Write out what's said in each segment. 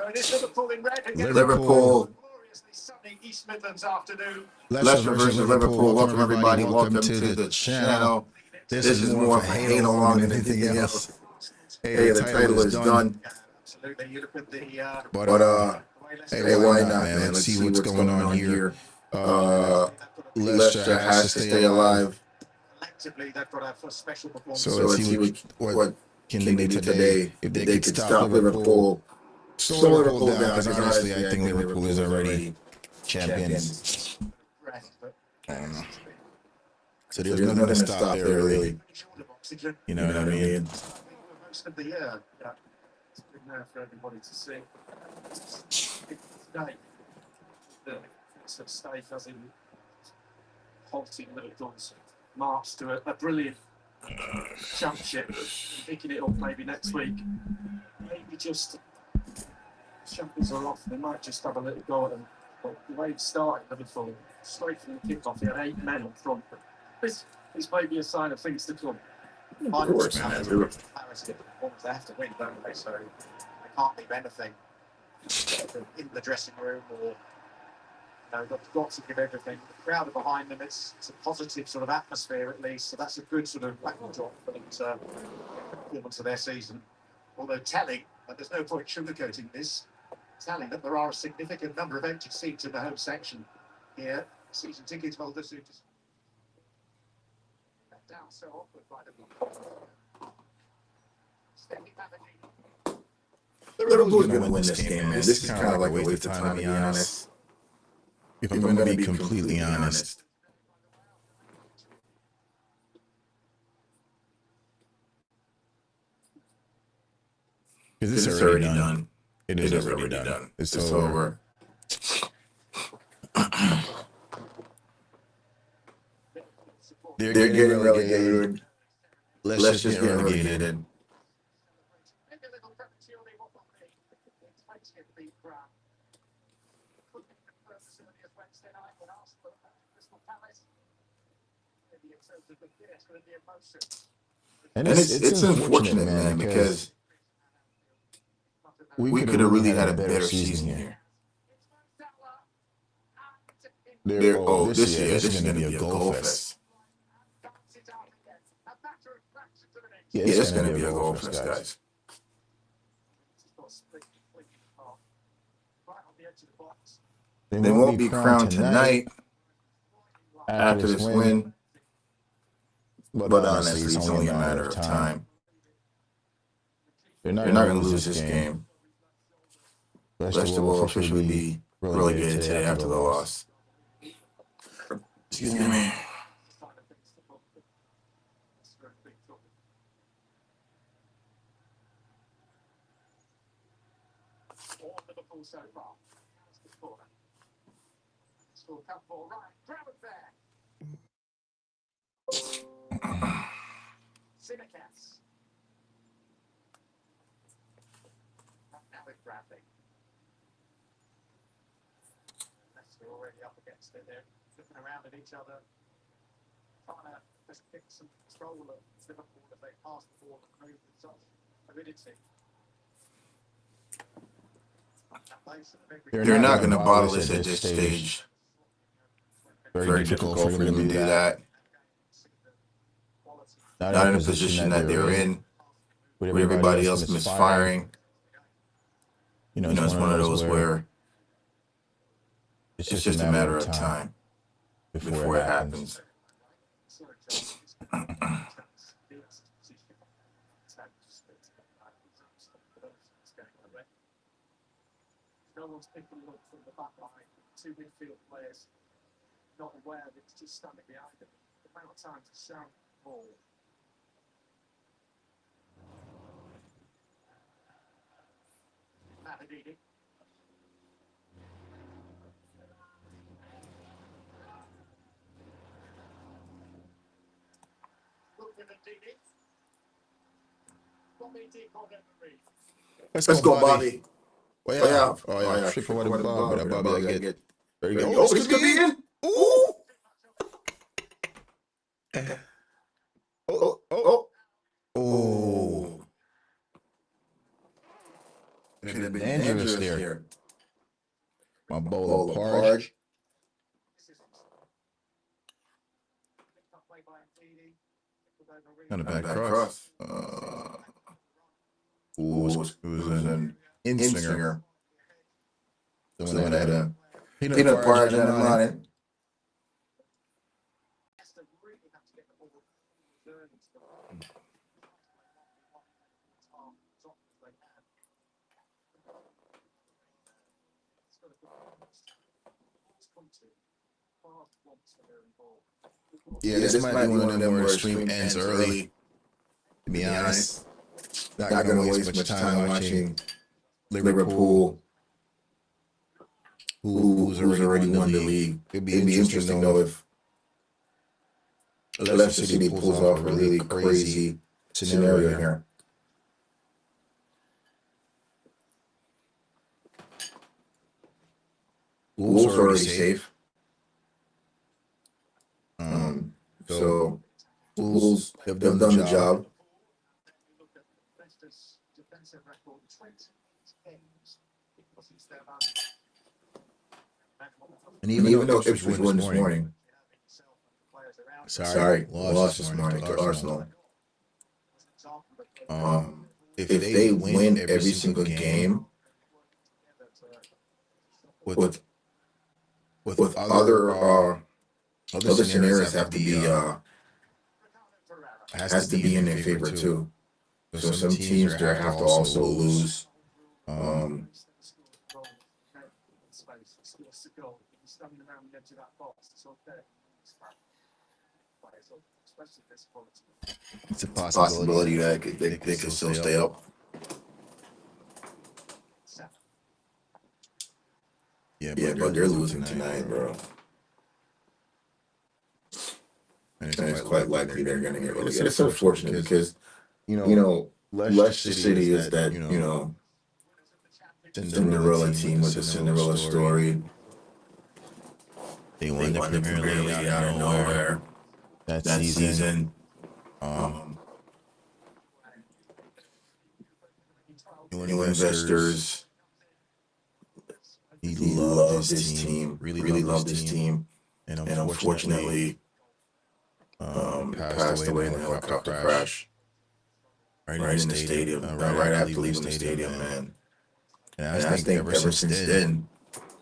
it is Liverpool in red against Liverpool. Gloriously sunny East Midlands afternoon. Leicester versus Liverpool. Welcome everybody. Welcome to the channel. This is more of a halo on than anything else. Hey, the title is done. Absolutely. You look at the But hey, why not, man? Let's see what's going on here. Leicester has to stay alive. collectively they've got a first special performance. So let's see what can they do today. If they could stop Liverpool, slow Liverpool down, because honestly, I think Liverpool is already champions. I don't know. So there's nothing to stop there, really. You know what I mean? Most of the year, it's been there for everybody to see. Today, the state as in halting Liverpool's march to a brilliant championship, picking it up maybe next week. Maybe just champions are off, they might just have a little go at them. But the way it started, Liverpool, straight from the kickoff, he had 8 men up front. But this may be a sign of things to come. Of course, man. They have to win, don't they? So they can't leave anything in the dressing room, or they've got to give everything. The crowd are behind them. It's a positive sort of atmosphere at least. So that's a good sort of backdrop for them to performance of their season. Although telling, but there's no point sugarcoating this, telling that there are a significant number of empty seats in the home section here. Season ticket holders who just down so awkward by the Liverpool's going to win this game, man. This is kind of like a waste of time, to be honest. If I'm going to be completely honest. Because it's already done. It is already done. It's over. They're getting relegated. Leicester's getting relegated. And it's unfortunate, man, because we could have really had a better season here. This is going to be a goal fest. Yeah, it's going to be a goal fest, guys. They won't be crowned tonight after this win. But honestly, it's only a matter of time. They're not going to lose this game. Leicester will officially be relegated today after the loss. Excuse me. So far. Still come for right. Grab it back. Simicats. Now with Bradley. They're already up against it. They're looking around at each other, trying to just pick some control of Liverpool as they pass the ball and move with such avidity. They're not going to bottle this at this stage. Very difficult for them to do that. Not in a position that they're in, with everybody else misfiring. It's one of those where it's just a matter of time before it happens. No one's picking up from the back line. 2 midfield players not aware that it's just standing behind them. The amount of time to shout ball. Mavididi. Look with Didi. Bobby deep on every. Let's go, Bobby. Oh yeah. Triple what a Bob, but a Bobby I get. There you go. Oh, this could be in. Ooh. Oh. Could have been dangerous there. My bowl of porridge. Not a bad cross. It was an in-swinger. Someone had a peanut porridge on the morning. Yeah, this might be one of them where the stream ends early. To be honest, not gonna waste much time watching Liverpool, who's already won the league. It'd be interesting though if Leicester City pulls off a really crazy scenario here. Wolves are already safe. So Wolves have done the job. And even though Ipswich won this morning, lost this morning to Arsenal. If they win every single game with other scenarios have to be has to be in their favor too. So some teams there have to also lose. It's a possibility that they could still stay up. Yeah, but they're losing tonight, bro. And it's quite likely they're going to get relegated. It's unfortunate because, Leicester City is that, Cinderella team with the Cinderella story. They won the Premier League out of nowhere that season. New investors. He loved this team, really loved this team. And unfortunately, passed away in a helicopter crash right in the stadium, right after leaving the stadium, man. And I think ever since then,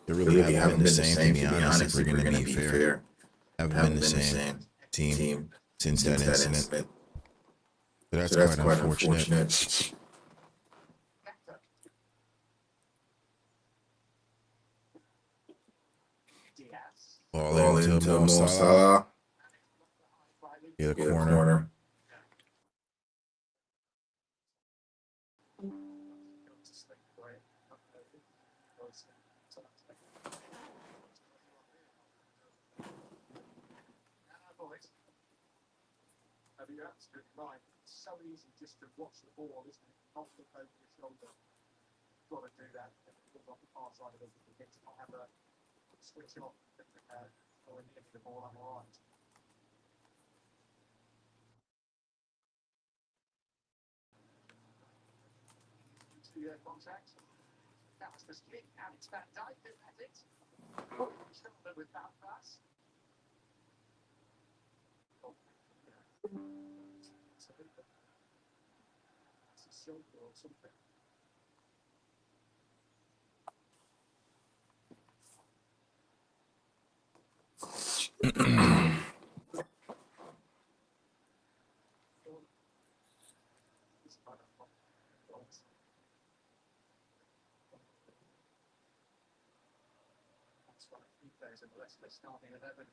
they really haven't been the same, to be honest, if we're going to be fair. Haven't been the same team since that incident. So that's quite unfortunate. All into Mo Salah. Yeah, the corner. It's so easy just to watch the ball, isn't it? Not look over your shoulder. You've got to do that. Off the far side of it, you get to not have a switch off or in the end of the ball unlined. Contact. That was the kick, and it's Van Dijk who had it. Shoulder with that pass. It's a shoulder or something. Starting 11,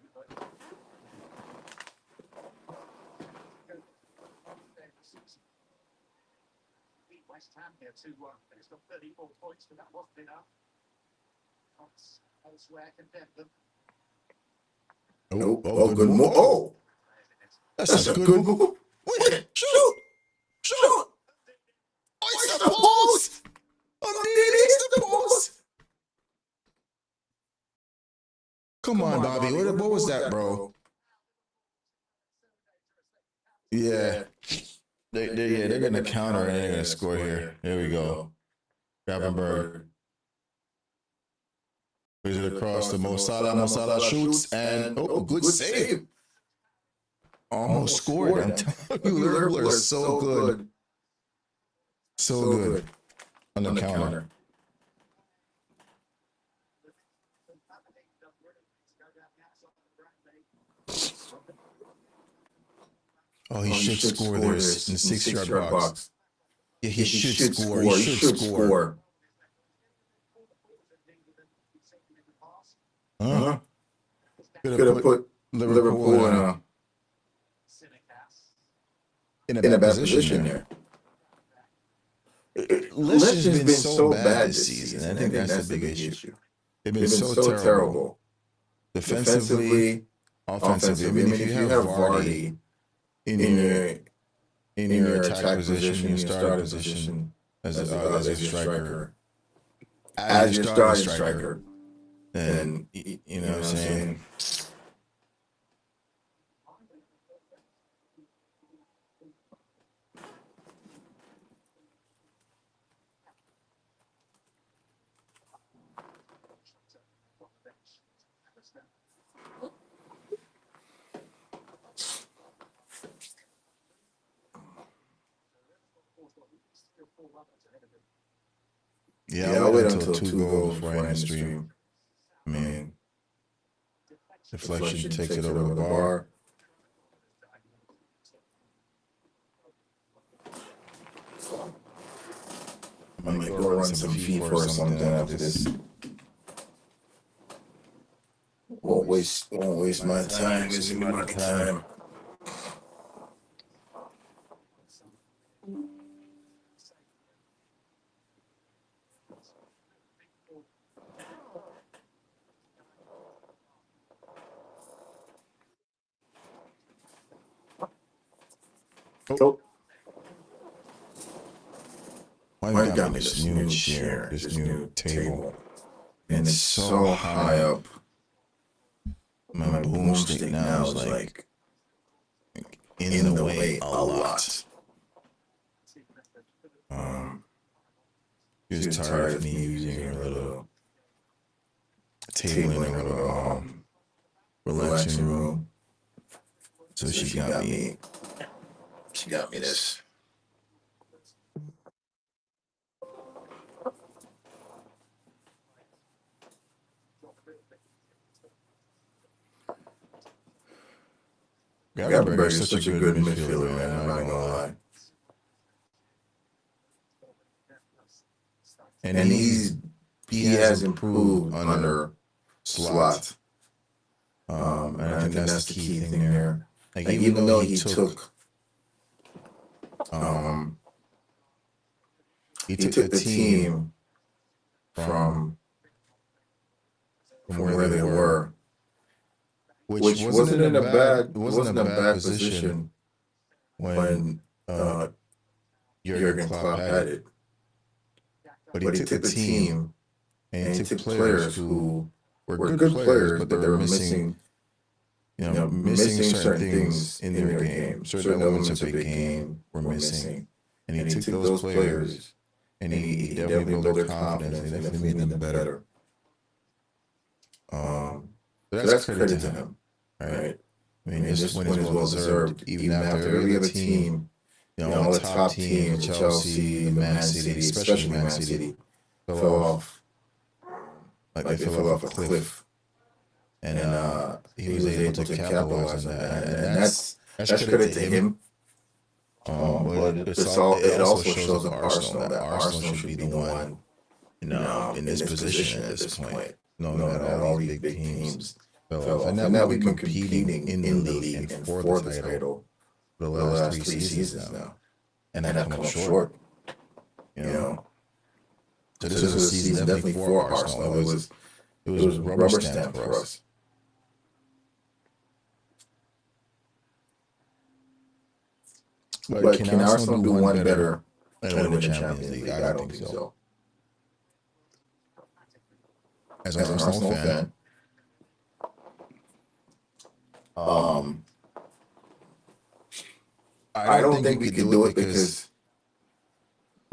West Ham here 2-1. It's got 34 points, but that wasn't enough. Elsewhere condemned them. Oh, good move. Oh, that's a good move. Wait, shoot. Oh, it's the post. It's the post. Come on, Bobby. What was that, bro? Yeah. They're going to counter and they're going to score here. There we go. Gravenberg plays it across to Mo Salah. Mo Salah shoots and good save. Almost scored. I'm telling you, Liverpool are so good. So good on the counter. Oh, he should score this in the 6-yard box. Yeah, he should score. He should score. Could have put Liverpool in a bad position there. Lish has been so bad this season. I think that's the big issue. They've been so terrible. Defensively, offensively. I mean, if you have Vardy in your attack position, your starting position as your striker, as your starting striker, then you know what I'm saying. Yeah, I'll wait until 2 goals before I end the stream. I mean, deflection takes it over the bar. I might go run some FIFA or something after this. Won't waste my time. Wasting my time. Oh. Mike got me this new chair, this new table. And it's so high up. My boomstick now is like in the way a lot. She was tired of me using her little table in her little relaxing room. So she got me this. Gravenberg is such a good midfielder, man. I'm not gonna lie. And he has improved under Slot. And I think that's the key thing there. Like even though he took the team from where they were, which wasn't in a bad position when Jurgen Klopp had it. But he took the team and he took players who were good players, but they were missing certain things in their game. Certain elements of their game were missing. And he took those players and he definitely built their confidence and he definitely made them better. So that's credit to him, right? I mean, this win is well deserved, even after every other team, all the top teams, Chelsea, Man City, especially Man City, fell off. Like they fell off a cliff. And he was able to capitalize on that. And that's credit to him. But it also shows up Arsenal that Arsenal should be the one, in this position at this point. Knowing that all these big teams fell off. And now we've been competing in the league and for the title for the last 3 seasons now. And have come up short. So this was a season definitely for Arsenal. It was a rubber stamp for us. But can Arsenal do one better than win the Champions League? I don't think so. As an Arsenal fan, I don't think we could do it because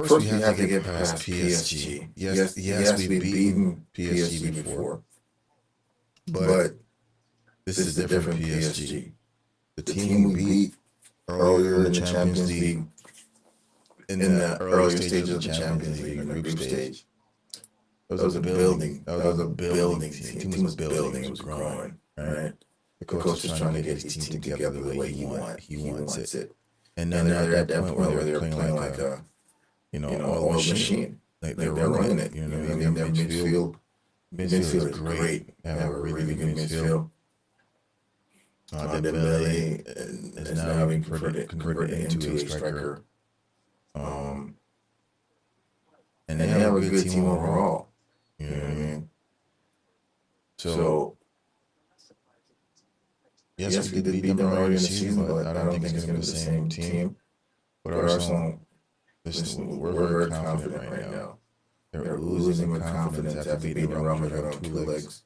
First, we have to get past PSG. Yes, we've beaten PSG before, but this is a different PSG. The team we beat earlier in the Champions League, in the earlier stages of the Champions League, in the group stage, that was a building. That was a building team. The team was building. It was growing. Right. The coach was trying to get his team together the way he wants it. And now they're at that point where they're playing like a oil machine. Like they're running it. You know what I mean? Their midfield is great. They have a really good midfield. Dembele is now being converted into a striker. And they have a good team overall. You know what I mean? So yes, we did beat them earlier in the season, but I don't think it's going to be the same team. But Arsenal, listen, we're very confident right now. They're oozing with confidence after beating Real Madrid on two legs.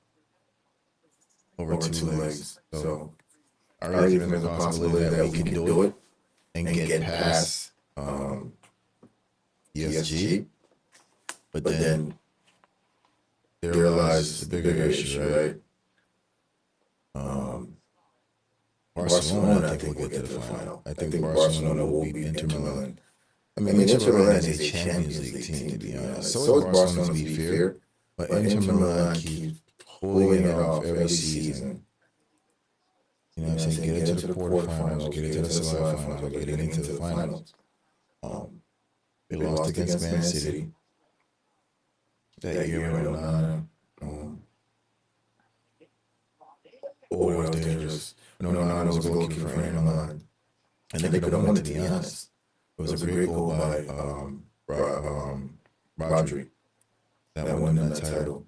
Over two legs. So I really think there's a possibility that we can do it and get past PSG. But then there lies the bigger issue, right? Barcelona, I think, will get to the final. I think Barcelona will beat Inter Milan. I mean, Inter Milan is a Champions League team, to be honest. So is Barcelona, to be fair. But Inter Milan keeps pulling it off every season. You know what I'm saying? Get into the quarterfinals, get into the semifinals, or getting into the finals. They lost against Man City that year in Onana. That was dangerous. Onana was a goalkeeper for Inter Milan. And they could have won it, to be honest. It was a great goal by Rodri that won that title,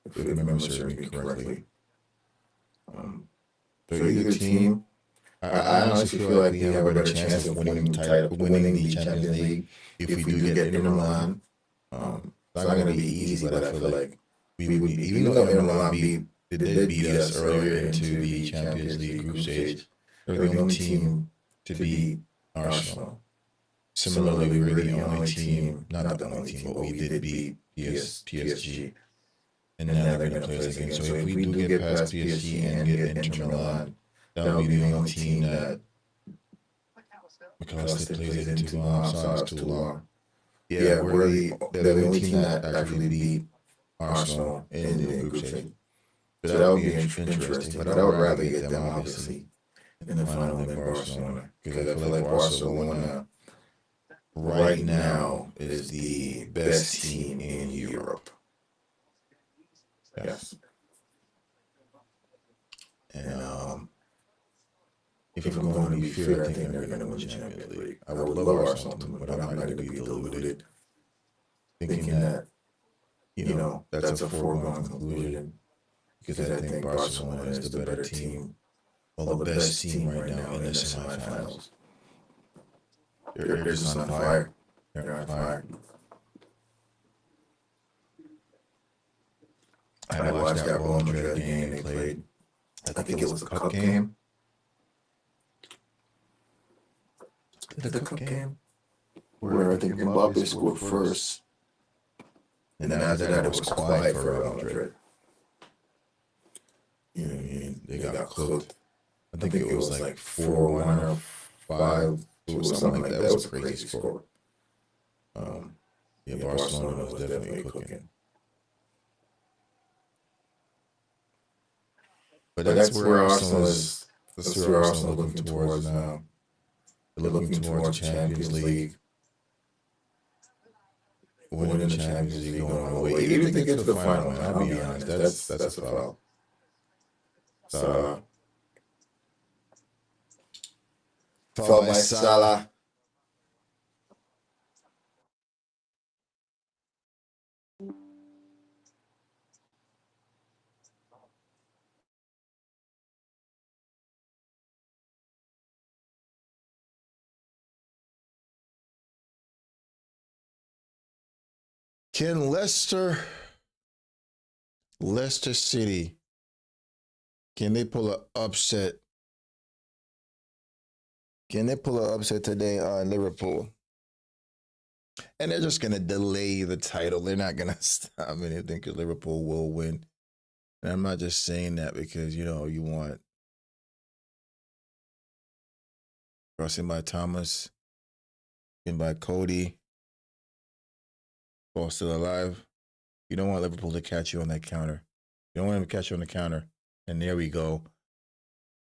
if I remember serving correctly. So either team, I honestly feel like we have a better chance of winning the Champions League if we do get Inter Milan. It's not going to be easy, but I feel like we would be, even though Inter Milan did beat us earlier into the Champions League group stage, they're the only team to beat Arsenal. Similarly, we were the only team, not the only team, but we did beat PSG. And now they're going to play us again. So if we do get past PSG and get Inter Milan, that'll be the only team that McAllister plays it too long, Salah's too long. Yeah, they're the only team that actually beat Arsenal in the group stage. So that would be interesting, but I would rather get them, obviously, in the final than Barcelona. Because I feel like Barcelona right now is the best team in Europe. Yes. And if I'm going to be fair, I think they're going to win the Champions League. I would love Arsenal to win, but I'm not going to be deluded thinking that, that's a foregone conclusion. Because I think Barcelona is the better team, well, the best team right now in the semifinals. They're just on fire. They're on fire. I watched that Real Madrid game they played. I think it was a cup game. The cup game? Where I think Mbappe scored first. And then after that, it was quiet for Real Madrid. You know what I mean? They got cooked. I think it was like 4-1 or 5-2 or something like that. It was a crazy score. Yeah, Barcelona was definitely cooking. But that's where Arsenal is. That's where Arsenal is looking towards now. They're looking towards the Champions League. Winning the Champions League, going away. Even if they get to the final, man, I'll be honest, that's a foul. Foul by Salah. Can Leicester City, can they pull an upset? Can they pull an upset today on Liverpool? And they're just going to delay the title. They're not going to stop anything because Liverpool will win. And I'm not just saying that because, you know, you want crossing by Thomas, in by Cody, ball still alive. You don't want Liverpool to catch you on that counter. You don't want him to catch you on the counter. And there we go.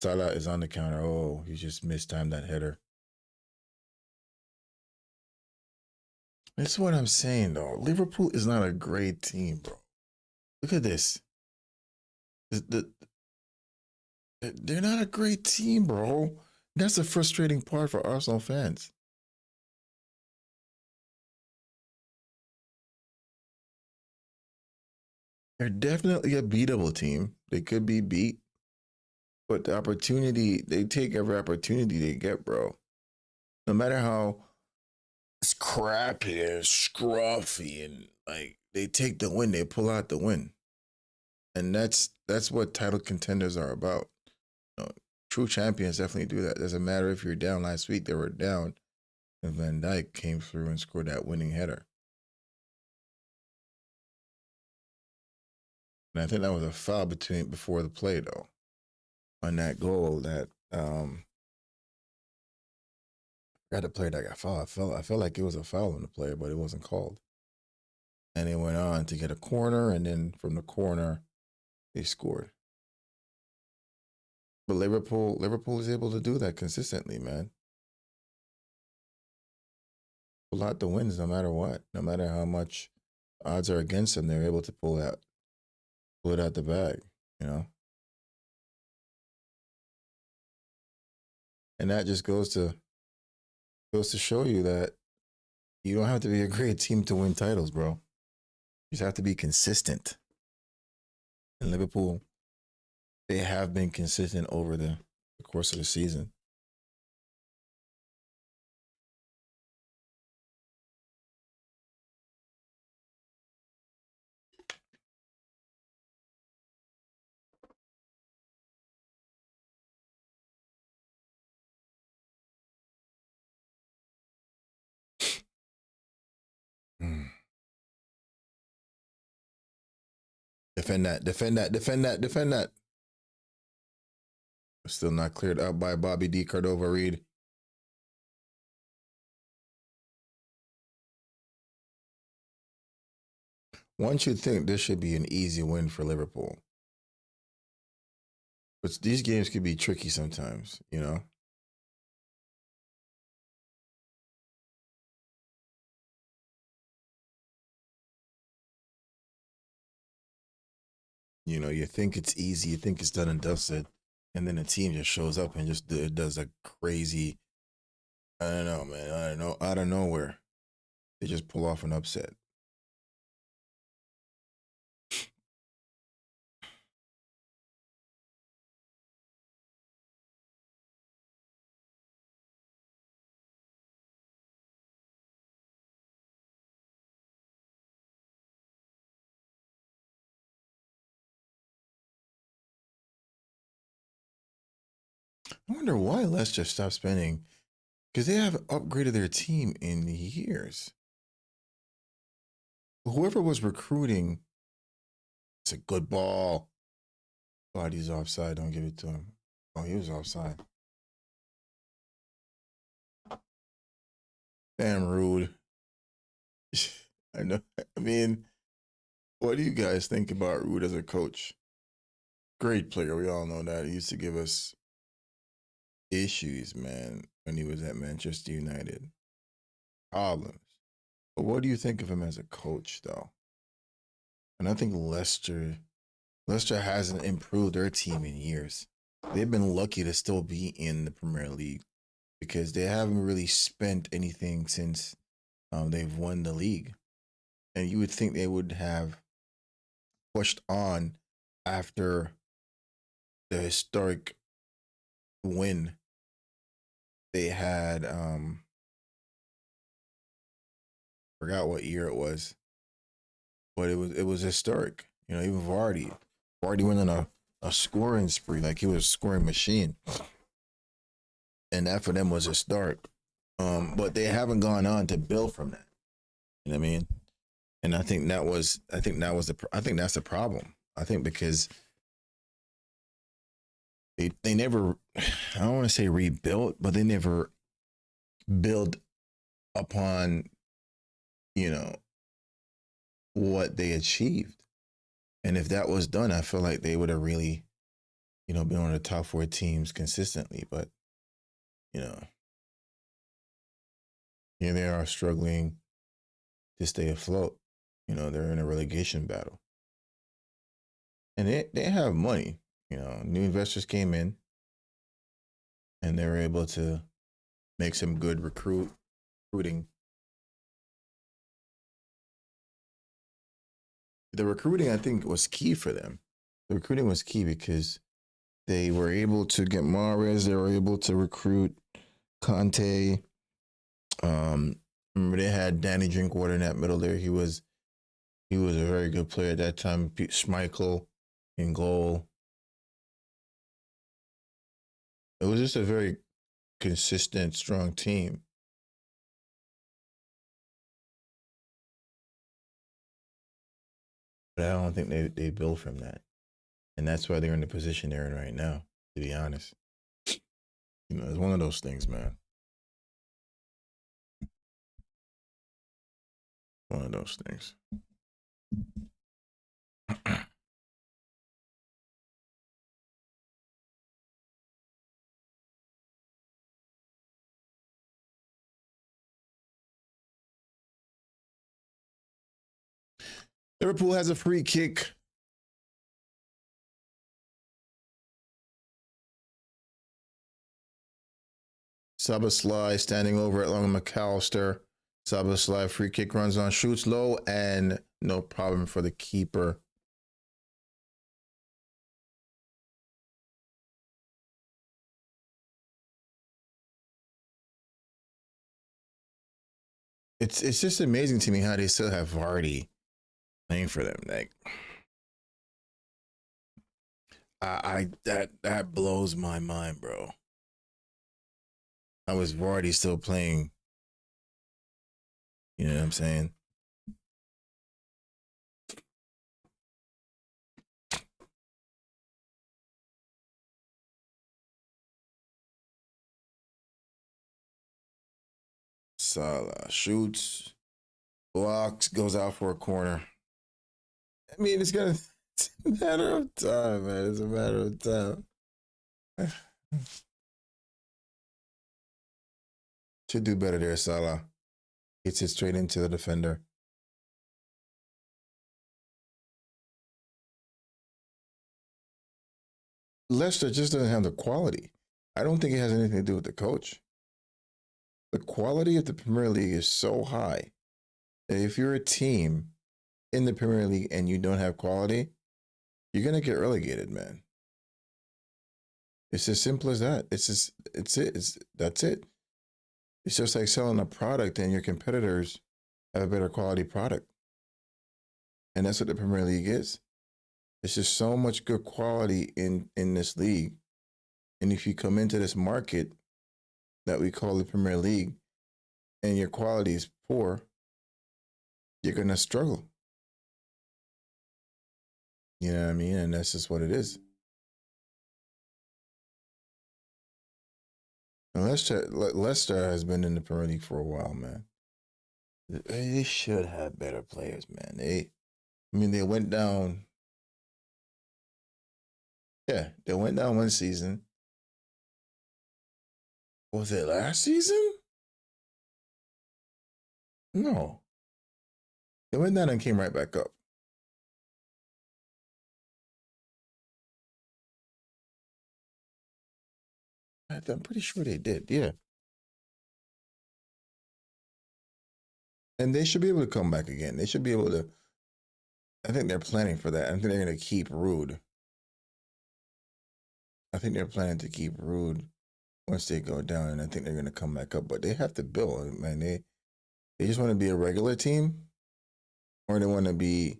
Salah is on the counter. Oh, he just mistimed that header. That's what I'm saying, though. Liverpool is not a great team, bro. Look at this. They're not a great team, bro. That's the frustrating part for Arsenal fans. They're definitely a beatable team. They could be beat. But the opportunity, they take every opportunity they get, bro. No matter how scrappy and scruffy and like they take the win, they pull out the win. And that's what title contenders are about. You know, true champions definitely do that. Doesn't matter if you're down. Last week they were down, and Van Dijk came through and scored that winning header. And I think that was a foul before the play though. On that goal that got the player that got fouled. I felt like it was a foul on the player, but it wasn't called. And they went on to get a corner, and then from the corner, they scored. But Liverpool is able to do that consistently, man. Pull out the wins no matter what. No matter how much odds are against them, they're able to pull it out the bag, you know? And that just goes to show you that you don't have to be a great team to win titles, bro. You just have to be consistent. And Liverpool, they have been consistent over the course of the season. Defend that. Still not cleared up by Bobby D. Cordova-Reid. One should think this should be an easy win for Liverpool. But these games could be tricky sometimes, you know? You know, you think it's easy, you think it's done and dusted, and then the team just shows up and just does a crazy, I don't know, man, I don't know, out of nowhere, they just pull off an upset. I wonder why Leicester stopped spending, because they haven't upgraded their team in years. Whoever was recruiting, it's a good ball. God, he's offside. Don't give it to him. Oh, he was offside. Damn rude. I know. I mean, what do you guys think about Rude as a coach? Great player. We all know that. He used to give us issues, man, when he was at Manchester United. Problems. But what do you think of him as a coach, though? And I think Leicester hasn't improved their team in years. They've been lucky to still be in the Premier League because they haven't really spent anything since they've won the league. And you would think they would have pushed on after the historic win they had. Forgot what year it was, but it was historic. You know, even Vardy went on a scoring spree, like he was a scoring machine, and that for them was a start. But they haven't gone on to build from that. You know what I mean? And I think that's the problem. I think because they never, I don't want to say rebuilt, but they never build upon, you know, what they achieved. And if that was done, I feel like they would have really, been on the top 4 teams consistently. But, you know, here they are struggling to stay afloat. They're in a relegation battle. And they have money. New investors came in and they were able to make some good recruiting. The recruiting, I think, was key for them. The recruiting was key because they were able to get Mahrez. They were able to recruit Conte. Remember they had Danny Drinkwater in that middle there. He was a very good player at that time. Schmeichel in goal. It was just a very consistent, strong team. But I don't think they built from that. And that's why they're in the position they're in right now, to be honest. It's one of those things, man. One of those things. Liverpool has a free kick. Szoboszlai standing over it along McAllister. Szoboszlai free kick runs on, shoots low, and no problem for the keeper. It's just amazing to me how they still have Vardy playing for them. Like, that blows my mind, bro. How is Vardy still playing? You know what I'm saying? Salah shoots, blocks, goes out for a corner. I mean, it's a matter of time, man. It's a matter of time. Should do better there, Salah. Hits it straight into the defender. Leicester just doesn't have the quality. I don't think it has anything to do with the coach. The quality of the Premier League is so high that if you're a team in the Premier League and you don't have quality, you're gonna get relegated, man. It's as simple as that. That's it. It's just like selling a product and your competitors have a better quality product. And that's what the Premier League is. It's just so much good quality in this league. And if you come into this market that we call the Premier League and your quality is poor, you're going to struggle. You know what I mean? And that's just what it is. And Leicester has been in the Premier League for a while, man. They should have better players, man. They went down. Yeah, they went down one season. Was it last season? No. They went down and came right back up. I'm pretty sure they did, yeah. And they should be able to come back again. They should be able to. I think they're planning for that. I think they're going to keep Rude. I think they're planning to keep Rude once they go down, and I think they're going to come back up. But they have to build, man. They just want to be a regular team, or they want to be,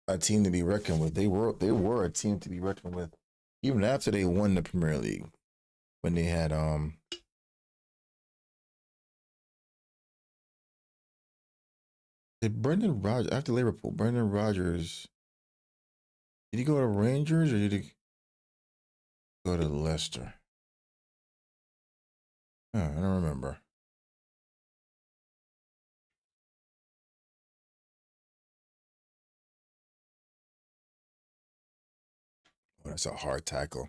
a team to be reckoned with. They were a team to be reckoned with, even after they won the Premier League, when they had Did Brendan Rodgers after Liverpool? Brendan Rodgers, did he go to Rangers or did he go to Leicester? Oh, I don't remember. Oh, that's a hard tackle.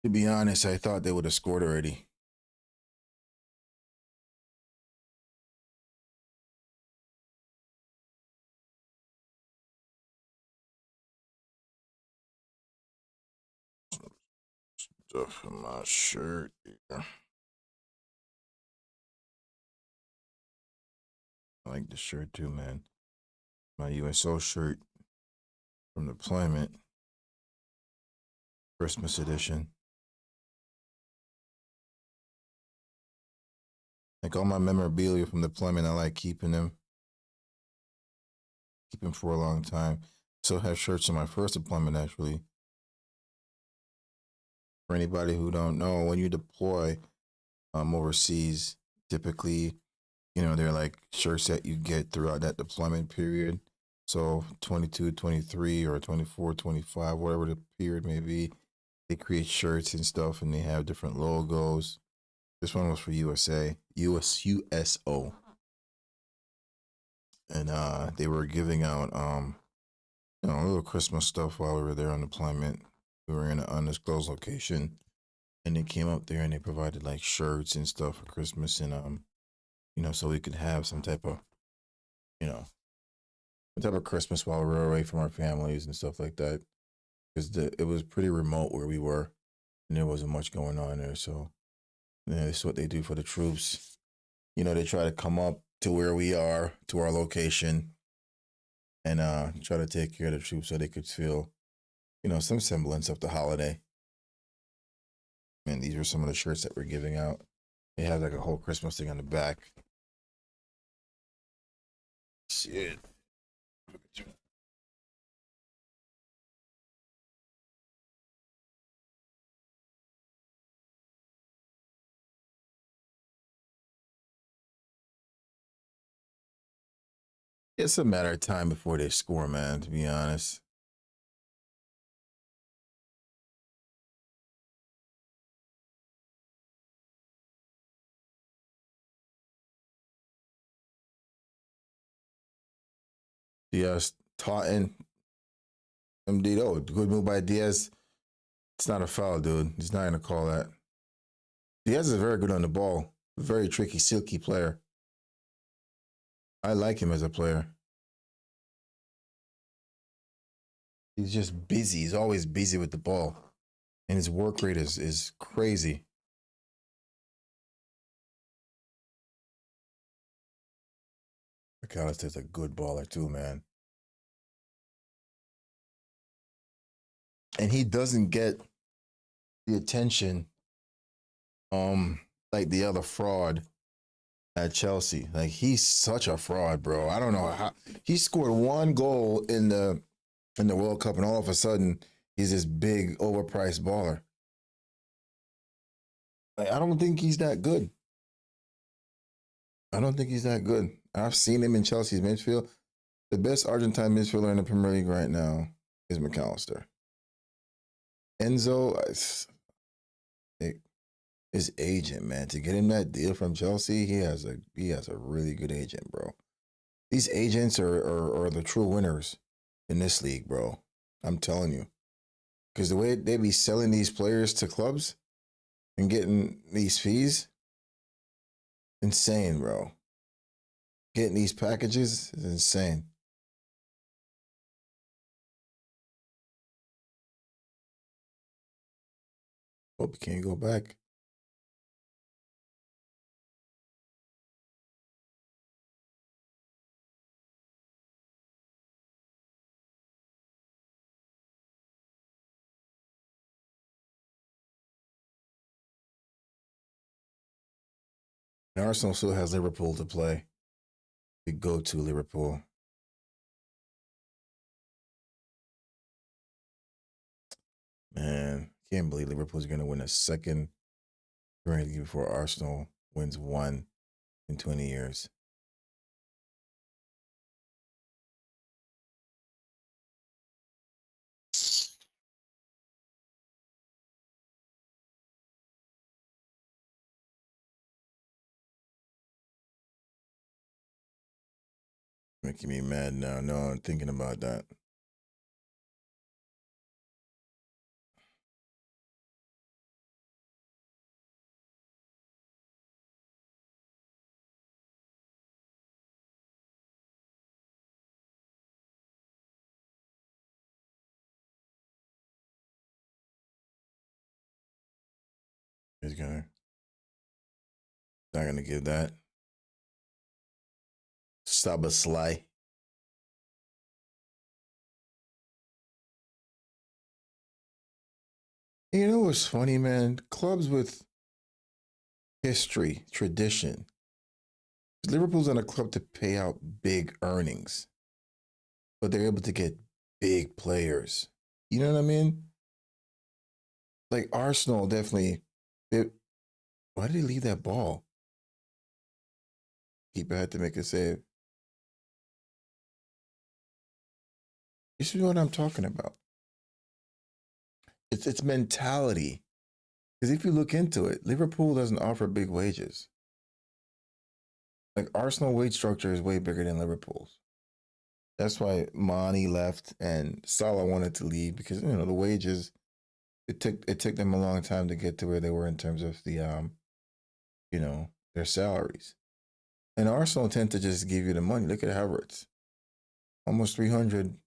To be honest, I thought they would have scored already. Stuff in my shirt. Yeah. I like the shirt too, man. My USO shirt from deployment, Christmas edition. Like all my memorabilia from deployment, I like keeping them. Keep them for a long time. Still have shirts in my first deployment actually. For anybody who don't know, when you deploy overseas, typically, they're like shirts that you get throughout that deployment period. So 22, 23, or 24, 25, whatever the period may be, they create shirts and stuff and they have different logos. This one was for USA, USO. And they were giving out a little Christmas stuff while we were there on deployment. We were in an undisclosed location and they came up there and they provided like shirts and stuff for Christmas and so we could have some type of Christmas while we were away from our families and stuff like that. Because it was pretty remote where we were and there wasn't much going on there. So this is what they do for the troops. They try to come up to where we are, to our location, and try to take care of the troops so they could feel, some semblance of the holiday. And these are some of the shirts that we're giving out. They have like a whole Christmas thing on the back. Shit. It's a matter of time before they score, man, to be honest. Diaz Taunton. MD, good move by Diaz. It's not a foul, dude. He's not going to call that. Diaz is very good on the ball. Very tricky, silky player. I like him as a player. He's just busy. He's always busy with the ball. And his work rate is crazy. McAllister's a good baller too, man. And he doesn't get the attention like the other fraud at Chelsea. Like he's such a fraud, bro. I don't know how he scored one goal in the World Cup and all of a sudden he's this big overpriced baller. Like, I don't think he's that good. I don't think he's that good. I've seen him in Chelsea's midfield. The best Argentine midfielder in the Premier League right now is McAllister. Enzo, his agent, man, to get him that deal from Chelsea, he has a really good agent, bro. These agents are the true winners in this league, bro. I'm telling you. Because the way they be selling these players to clubs and getting these fees, insane, bro. Getting these packages is insane. Hope you can't go back. And Arsenal still has Liverpool to play. We go to Liverpool. Man, can't believe Liverpool's going to win a second Right before Arsenal wins 1 in 20 years. Making me mad now. No, I'm thinking about that. He's not gonna give that. Stop a sly. You know what's funny, man? Clubs with history, tradition. Liverpool's on a club to pay out big earnings, but they're able to get big players. You know what I mean? Like Arsenal, definitely. Why did he leave that ball? Keeper had to make a save. This is what I'm talking about. It's mentality. Because if you look into it, Liverpool doesn't offer big wages. Like Arsenal wage structure is way bigger than Liverpool's. That's why Mane left and Salah wanted to leave because the wages. It took them a long time to get to where they were in terms of the their salaries. And Arsenal tend to just give you the money. Look at Havertz, almost 300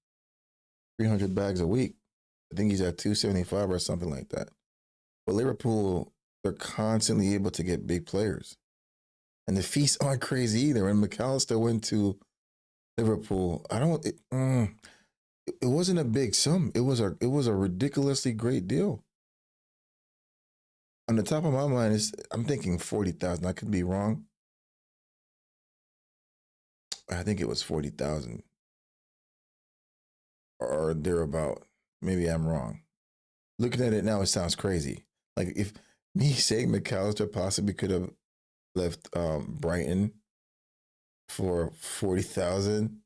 bags a week. I think he's at 275 or something like that. But Liverpool, they're constantly able to get big players. And the fees aren't crazy either. When McAllister went to Liverpool, it wasn't a big sum. It was a ridiculously great deal. On the top of my mind, I'm thinking 40,000. I could be wrong. I think it was 40,000 or thereabout. Maybe I'm wrong. Looking at it now, it sounds crazy. Like if me saying McAllister possibly could have left Brighton for 40,000,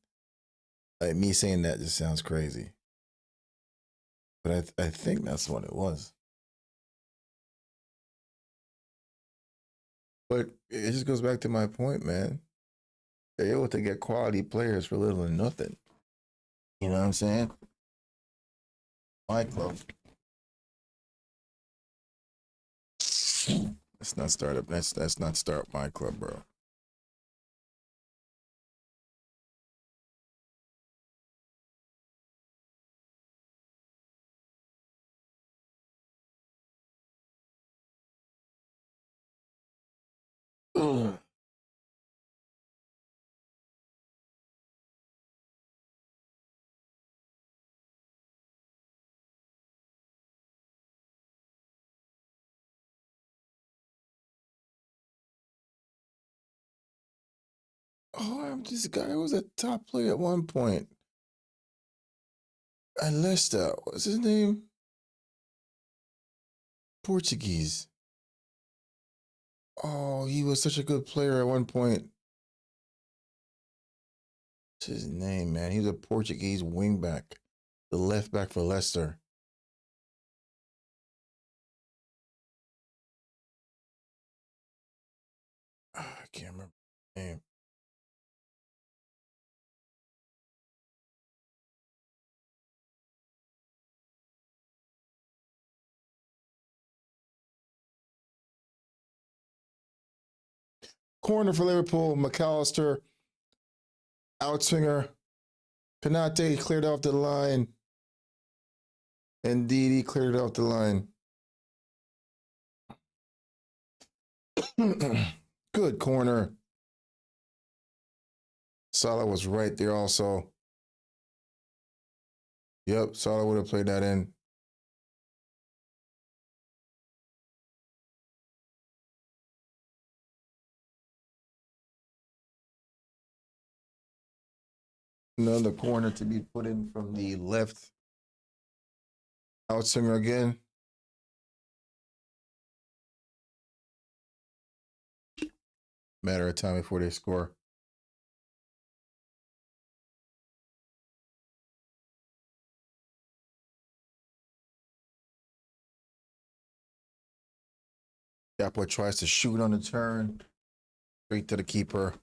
like me saying that just sounds crazy. But I think that's what it was. But it just goes back to my point, man. They're able to get quality players for little and nothing. You know what I'm saying? My club. Let's not start up. Let's not start my club, bro. Ugh. This guy was a top player at one point. At Leicester. What's his name? Portuguese. Oh, he was such a good player at one point. What's his name, man? He was a Portuguese wingback, the left back for Leicester. I can't remember his name. Corner for Liverpool, McAllister, outswinger. Penate cleared off the line. And Didi cleared off the line. Good corner. Salah was right there also. Yep, Salah would have played that in. Another corner to be put in from the left. Outsinger again. Matter of time before they score. Capo tries to shoot on the turn. Straight to the keeper.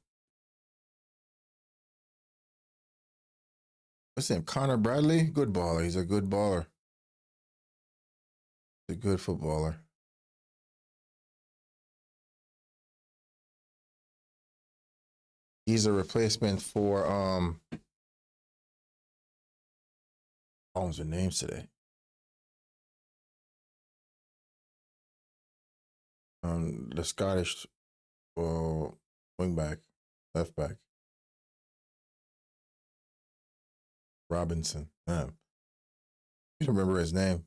What's his name? Connor Bradley? Good baller. He's a good baller. He's a good footballer. He's a replacement for what was their names today? The Scottish wing back, left back. Robinson. I don't remember his name.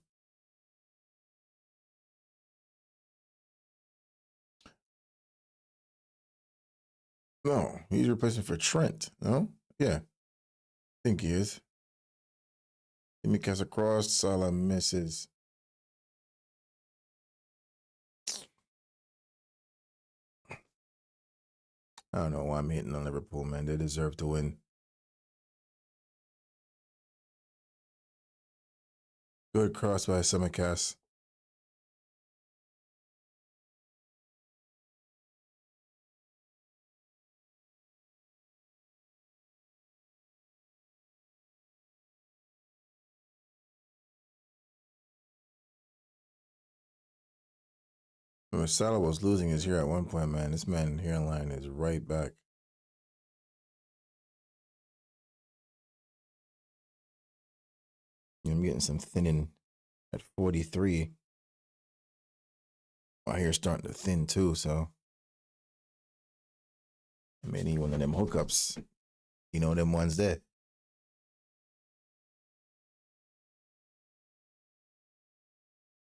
No, he's replacing for Trent. No? Yeah. I think he is. He gets across, Salah misses. I don't know why I'm hating on Liverpool, man. They deserve to win. Good cross by Semikas. When Salah was losing his hair at one point, man, this man hairline is right back. I'm getting some thinning at 43. My hair's starting to thin too, so I may need one of them hookups. You know, them ones there.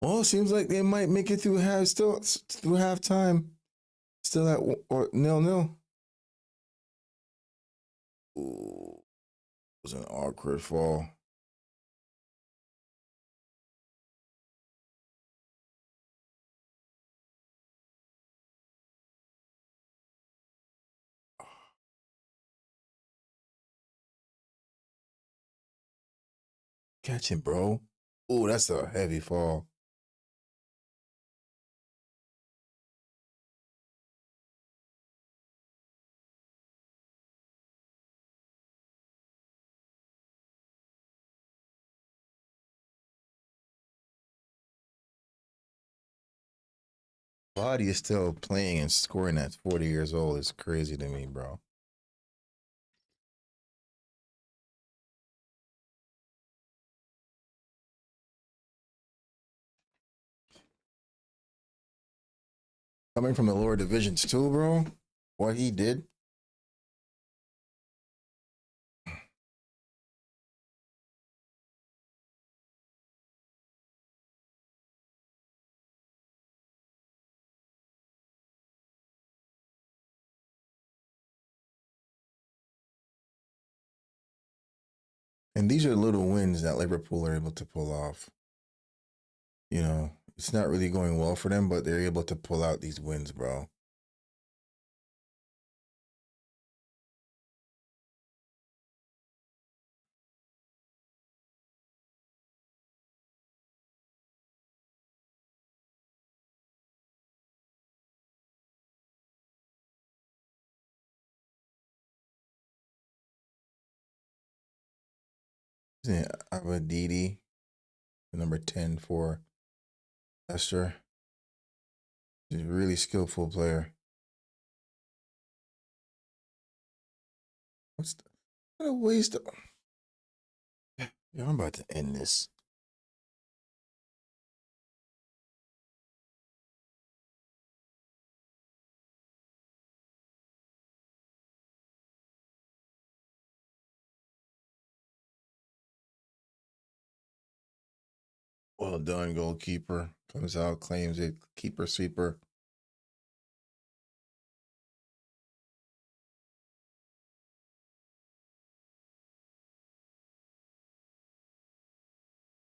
Well, seems like they might make it through halftime. Still at or 0-0. Ooh, it was an awkward fall. Catch him, bro. Ooh, that's a heavy fall. Body is still playing and scoring at 40 years old. It's crazy to me, bro. Coming from the lower divisions too, bro. What he did. And these are little wins that Liverpool are able to pull off. You know, it's not really going well for them, but they're able to pull out these wins, bro. Abadidi, number 10 for Leicester. He's a really skillful player. What a waste of... Yeah, I'm about to end this. Well done, goalkeeper. Comes out, claims it. Keeper sweeper.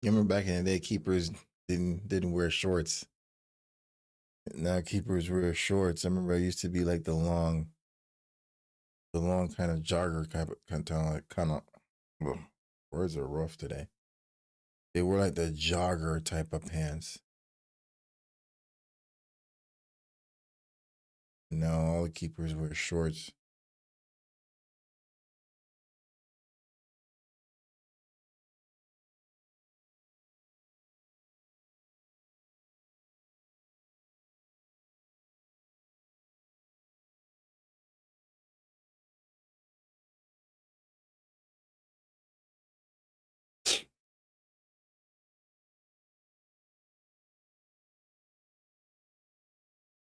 You remember back in the day, keepers didn't wear shorts. Now keepers wear shorts. I remember I used to be like the long kind of jogger kind of. Well, words are rough today. They were like the jogger type of pants. Now all the keepers wear shorts.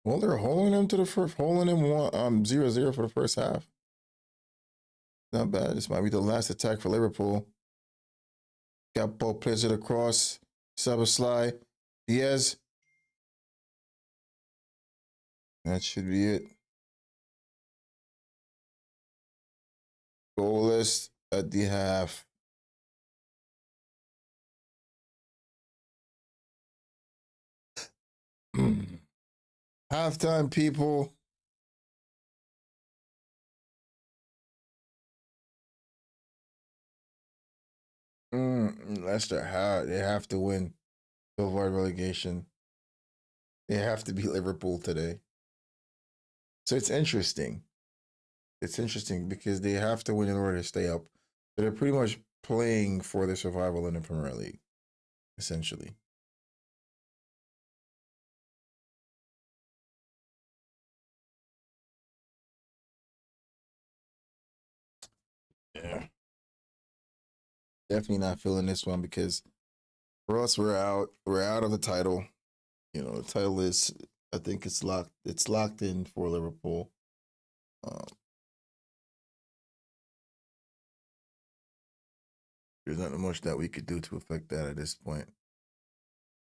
Well, they're holding them to the first, holding them 0-0 for the first half. Not bad. This might be the last attack for Liverpool. Got ball, plays it across. Szoboszlai. Diaz. That should be it. Goalless at the half. Halftime, people. Leicester, they have to win to avoid relegation. They have to beat Liverpool today. So it's interesting. It's interesting because they have to win in order to stay up. So they're pretty much playing for the survival in the Premier League, essentially. Yeah. Definitely not feeling this one because for us, we're out. We're out of the title. You know, the title is, I think it's locked. It's locked in for Liverpool. There's not much that we could do to affect that at this point.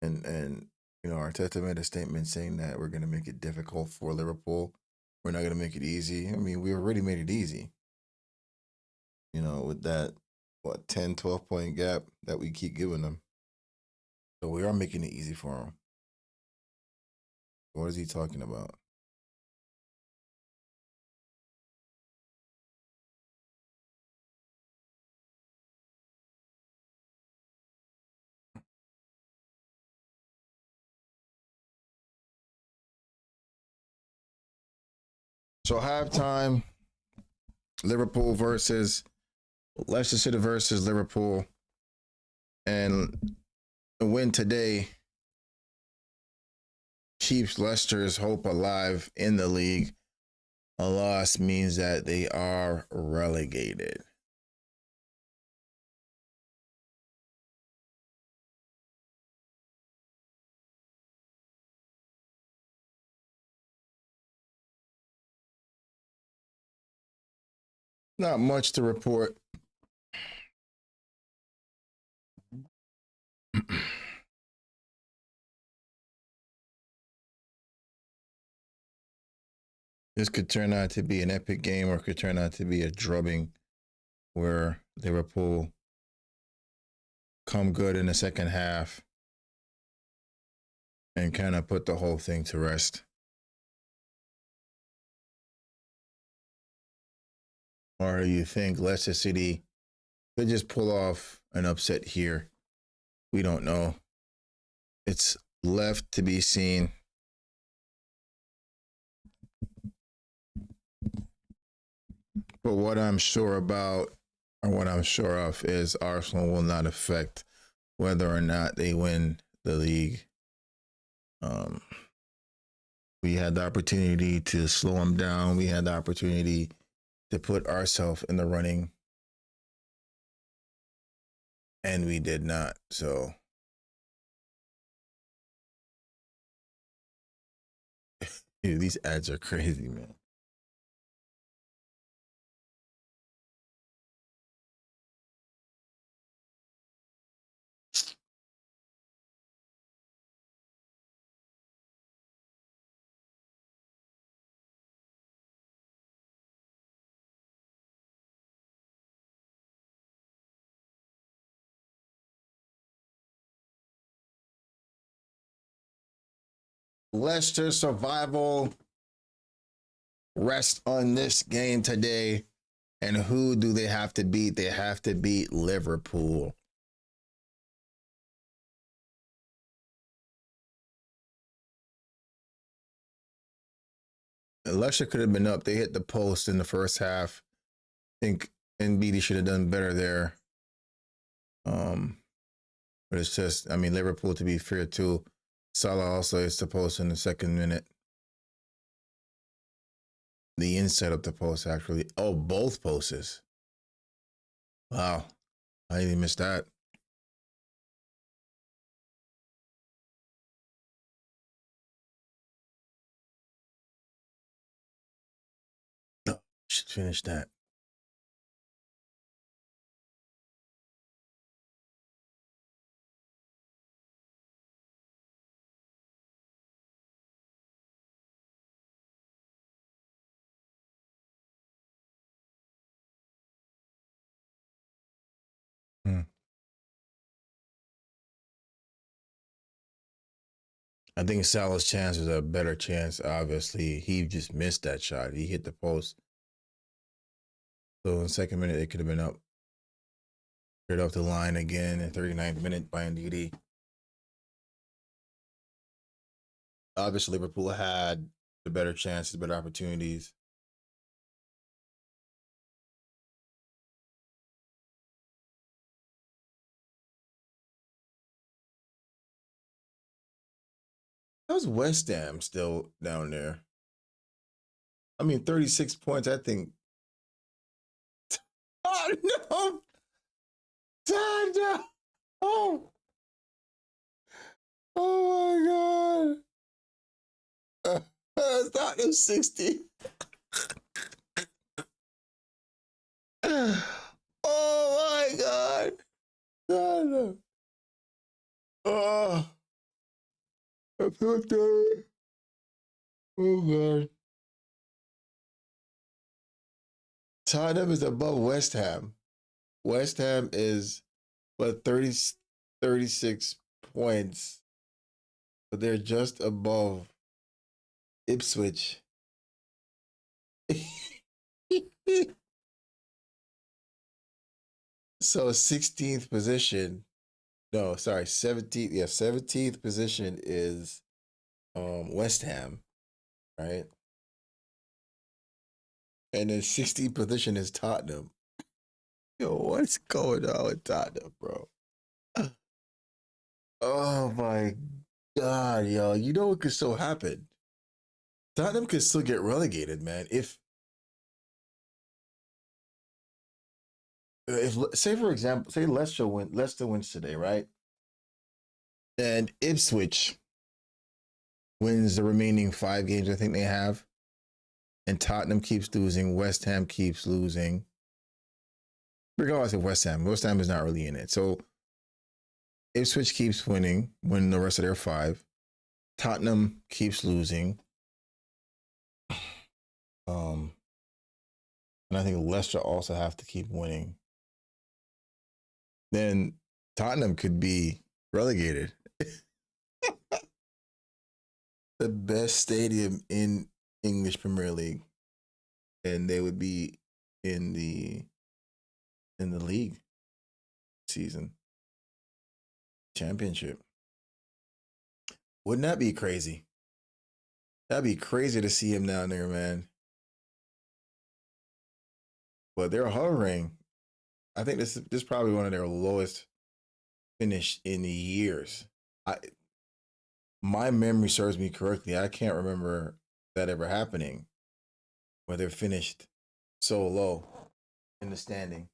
And you know, Arteta made a statement saying that we're going to make it difficult for Liverpool. We're not going to make it easy. I mean, we already made it easy. You know, with that, 10, 12 point gap that we keep giving them. So we are making it easy for them. What is he talking about? So halftime, Liverpool versus Leicester City versus Liverpool, and the win today keeps Leicester's hope alive in the league. A loss means that they are relegated. Not much to report. This could turn out to be an epic game or it could turn out to be a drubbing where Liverpool come good in the second half and kind of put the whole thing to rest. Or do you think Leicester City could just pull off an upset here? We don't know. It's left to be seen. But what I'm sure about, or what I'm sure of, is Arsenal will not affect whether or not they win the league. We had the opportunity to slow them down. We had the opportunity to put ourselves in the running, and we did not. So dude, these ads are crazy, man. Leicester survival rest on this game today. And who do they have to beat? They have to beat Liverpool. Leicester could have been up. They hit the post in the first half. I think NBD should have done better there. But it's just, I mean, Liverpool, to be fair too, Salah also hits the post in the second minute. The inside of the post, actually. Oh, both posts. Wow. I even missed that. Oh, should finish that. I think Salah's chance is a better chance. Obviously, he just missed that shot. He hit the post. So in the second minute, it could have been up. Straight off the line again in 39th minute by NDD. Obviously, Liverpool had the better chances, better opportunities. How's West Ham still down there? I mean, 36 points, I think. Oh, no! Oh! Oh, my God! It's not no 60. Oh, my God! God. Oh, I feel tired. Oh, God. Tottenham is above West Ham. West Ham is, what, 36 points. But they're just above Ipswich. So 16th position. No, sorry, 17th. Yeah, 17th position is West Ham, right? And then 16th position is Tottenham. Yo, what's going on with Tottenham, bro? Oh my God, yo. You know what could still happen? Tottenham could still get relegated, man. If say for example, say Leicester wins today, right? And Ipswich wins the remaining 5 games I think they have, and Tottenham keeps losing, West Ham keeps losing. Regardless of West Ham is not really in it. So Ipswich keeps winning the rest of their 5. Tottenham keeps losing. And I think Leicester also have to keep winning. Then Tottenham could be relegated. The best stadium in English Premier League, and they would be in the league season championship. Wouldn't that be crazy? That'd be crazy to see him down there, man. But they're hovering. I think this is probably one of their lowest finish in years. My memory serves me correctly. I can't remember that ever happening where they're finished so low in the standing.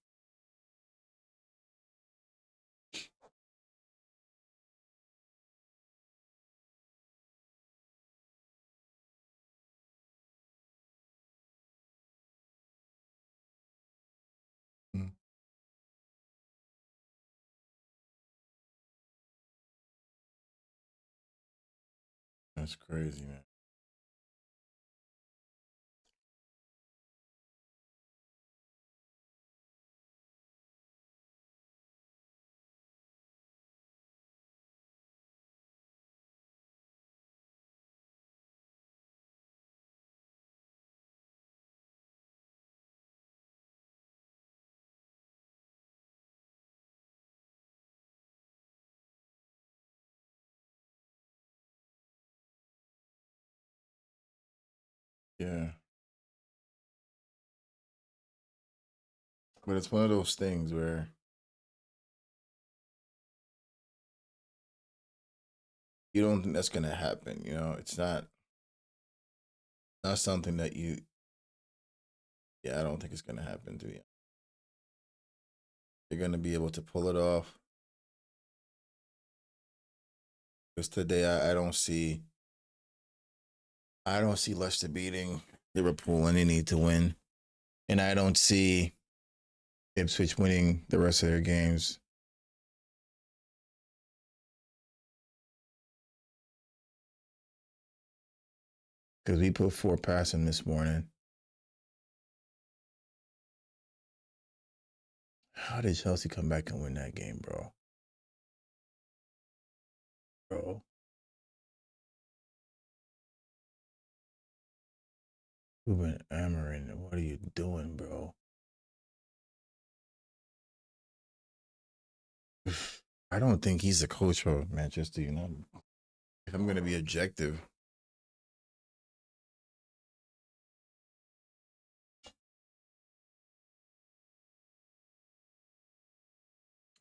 That's crazy, man. Yeah. But it's one of those things where you don't think that's gonna happen. You know, it's not something that you. Yeah, I don't think it's gonna happen to you. They're gonna be able to pull it off. Because today I don't see. I don't see Leicester beating Liverpool, and they need to win. And I don't see Ipswich winning the rest of their games. Because we put 4 past them this morning. How did Chelsea come back and win that game, bro? Bro. Ruben Amorim, what are you doing, bro? I don't think he's the coach for Manchester United. If I'm going to be objective.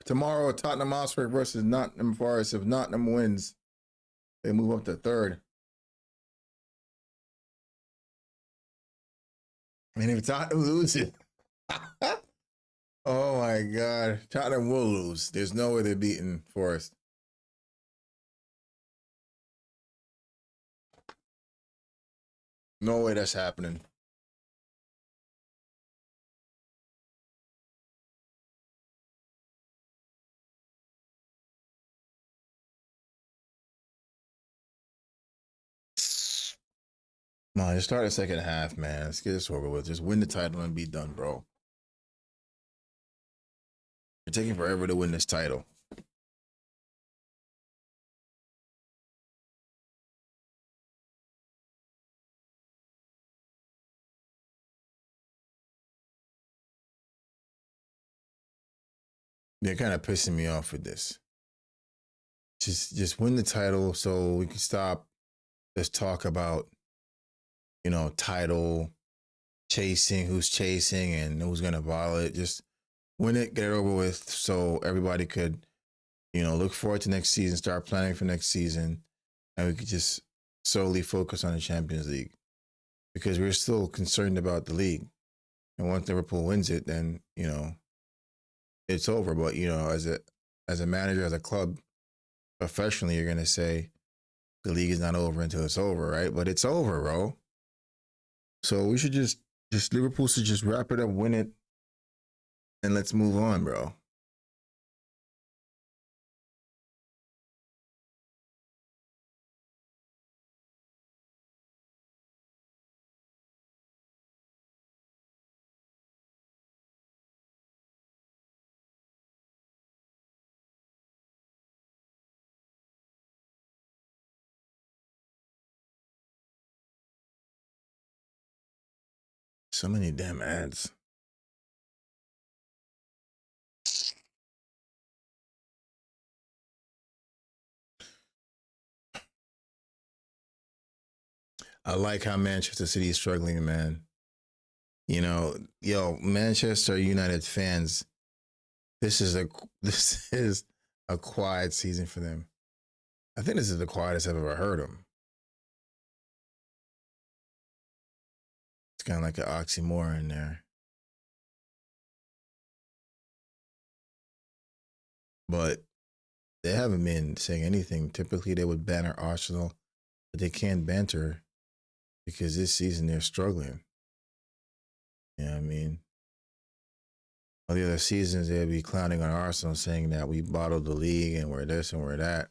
Tomorrow, Tottenham Hotspur versus Nottingham Forest. If Nottingham wins, they move up to 3rd. And if Tottenham loses, oh my God, Tottenham will lose. There's no way they're beating Forest. No way that's happening. Come on, just start the second half, man. Let's get this over with. Just win the title and be done, bro. You're taking forever to win this title. They're kind of pissing me off with this. Just win the title so we can stop this talk about, you know, title chasing, who's chasing and who's gonna violate. Just win it, get it over with, so everybody could, you know, look forward to next season, start planning for next season, and we could just solely focus on the Champions League because we're still concerned about the league. And once Liverpool wins it, then you know it's over. But you know, as a manager, as a club, professionally, you're gonna say the league is not over until it's over, right? But it's over, bro. So we should just Liverpool should just wrap it up, win it, and let's move on, bro. So many damn ads. I like how Manchester City is struggling, man. You know, yo, Manchester United fans, this is a this is a quiet season for them. I think this is the quietest I've ever heard them. It's kind of like an oxymoron there. But they haven't been saying anything. Typically, they would banter Arsenal, but they can't banter because this season they're struggling. You know what I mean? All the other seasons, they'd be clowning on Arsenal, saying that we bottled the league and we're this and we're that.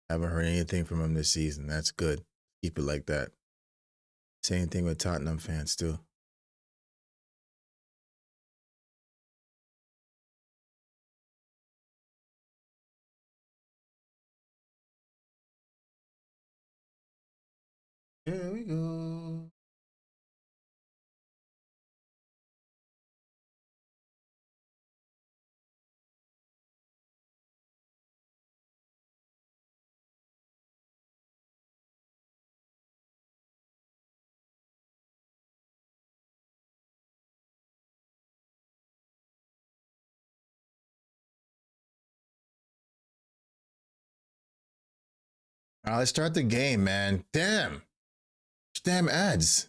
Haven't heard anything from them this season. That's good. Keep it like that. Same thing with Tottenham fans, too. Here we go. All right, let's start the game, man. Damn. Damn ads.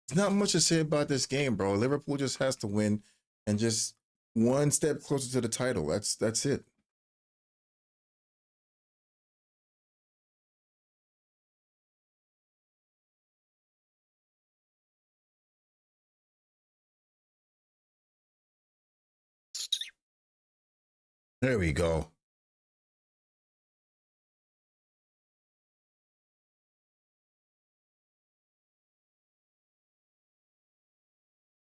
There's not much to say about this game, bro. Liverpool just has to win and just one step closer to the title. That's it. There we go.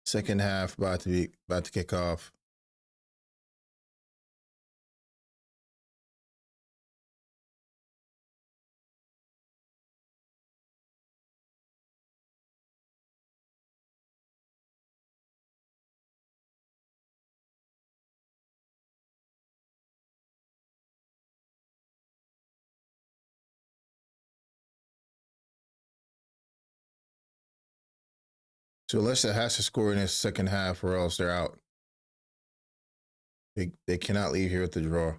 Second half about to kick off. So Leicester has to score in this second half or else they're out. They cannot leave here with the draw.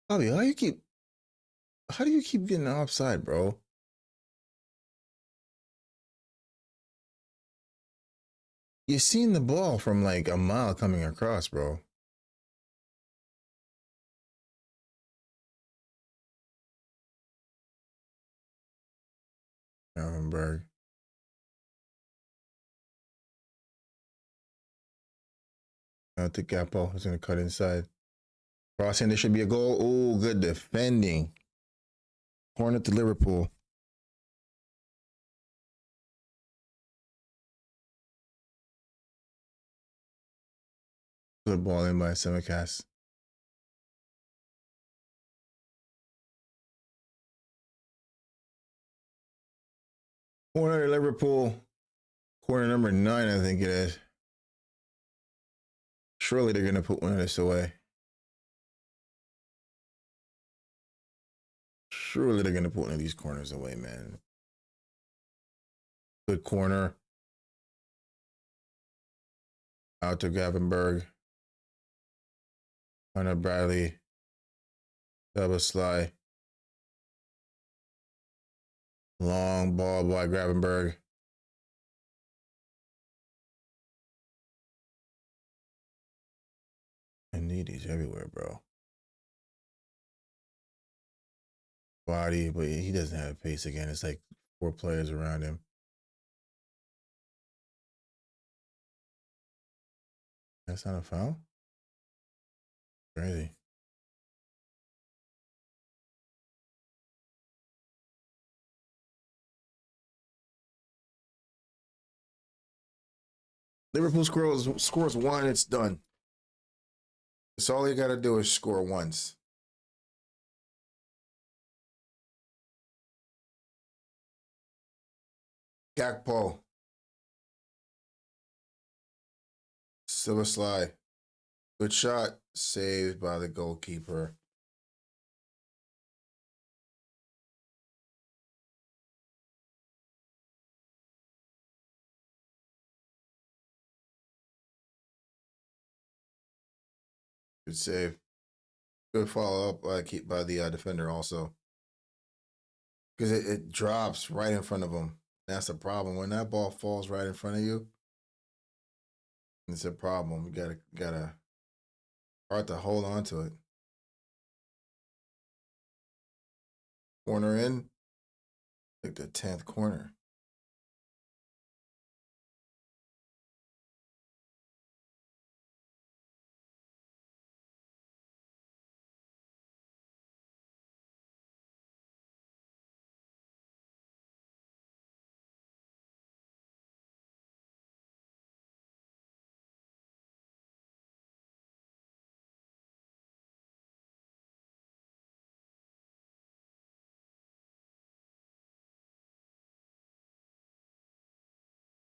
Bobby, how do you keep getting offside, bro? You seen the ball from like a mile coming across, bro. Gravenberg. To Gapo is gonna cut inside. Crossing, there should be a goal. Oh, good defending. Corner to Liverpool. Good ball in by Semicast. Corner to Liverpool. Corner number 9, I think it is. Surely they're gonna put one of this away. Surely they're gonna put one of these corners away, man. Good corner. Out to Gravenberg. Hunter Bradley. Double slide. Long ball by Gravenberg. And Needy's everywhere, bro. Body, but he doesn't have pace again. It's like 4 players around him. That's not a foul? Crazy. Liverpool scores 1, it's done. That's all you got to do is score once. Gakpo. Silver slide. Good shot. Saved by the goalkeeper. Good save. Good follow up by the defender also. Because it drops right in front of him. That's the problem. When that ball falls right in front of you, it's a problem. You gotta hard to hold on to it. Corner in. Like the 10th corner.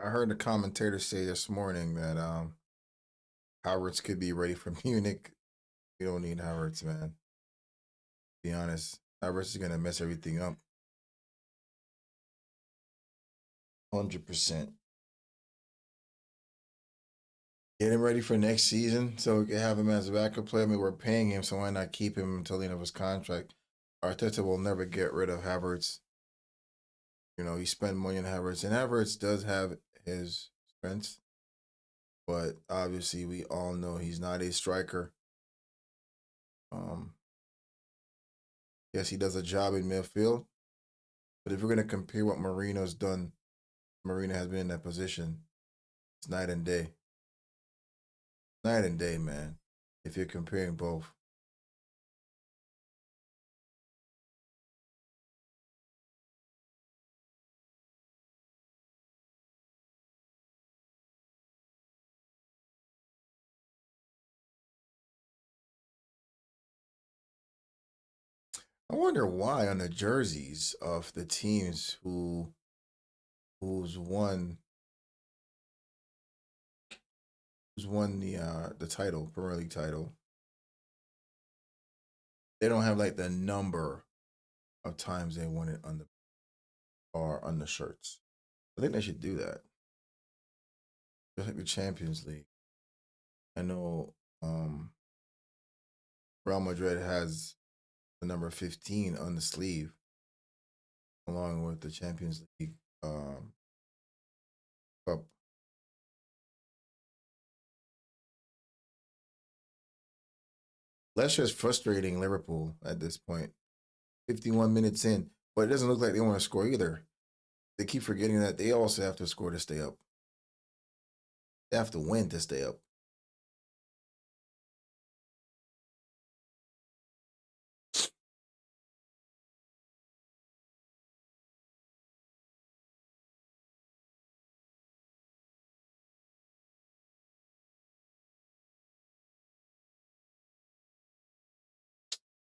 I heard the commentator say this morning that Havertz could be ready for Munich. We don't need Havertz, man. To be honest, Havertz is gonna mess everything up. 100%. Get him ready for next season so we can have him as a backup player. I mean, we're paying him, so why not keep him until the end of his contract? Arteta will never get rid of Havertz. You know, he spent money on Havertz, and Havertz does have his strengths, but obviously we all know he's not a striker. Yes, he does a job in midfield, but if we're going to compare what Marino's done, Marino has been in that position. It's night and day. Night and day, man, if you're comparing both. I wonder why on the jerseys of the teams who's won the title, Premier League title, they don't have like the number of times they won it on the shirts. I think they should do that. Just like the Champions League. I know Real Madrid has the number 15 on the sleeve, along with the Champions League cup. Leicester is frustrating Liverpool at this point. 51 minutes in, but it doesn't look like they want to score either. They keep forgetting that they also have to score to stay up. They have to win to stay up.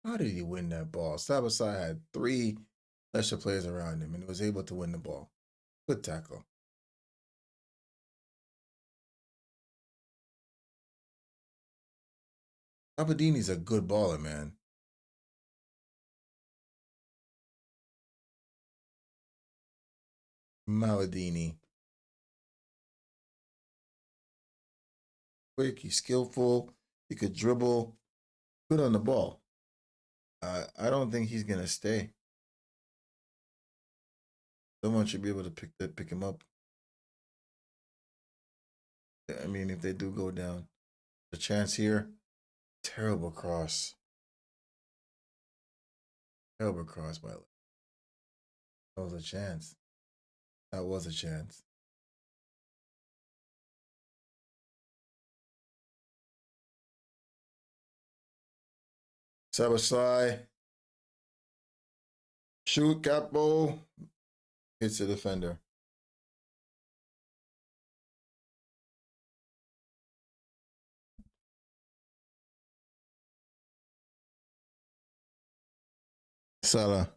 How did he win that ball? Sabasai had 3 Leicester players around him and he was able to win the ball. Good tackle. Aberdeen's a good baller, man. Maladini. Quick, he's skillful, he could dribble, good on the ball. I don't think he's gonna stay. Someone should be able to pick him up. I mean, if they do go down, the chance here, terrible cross. Terrible cross by That was a chance. That was a chance. Sabasai. Shoot, Capo. Hits the defender. Salah.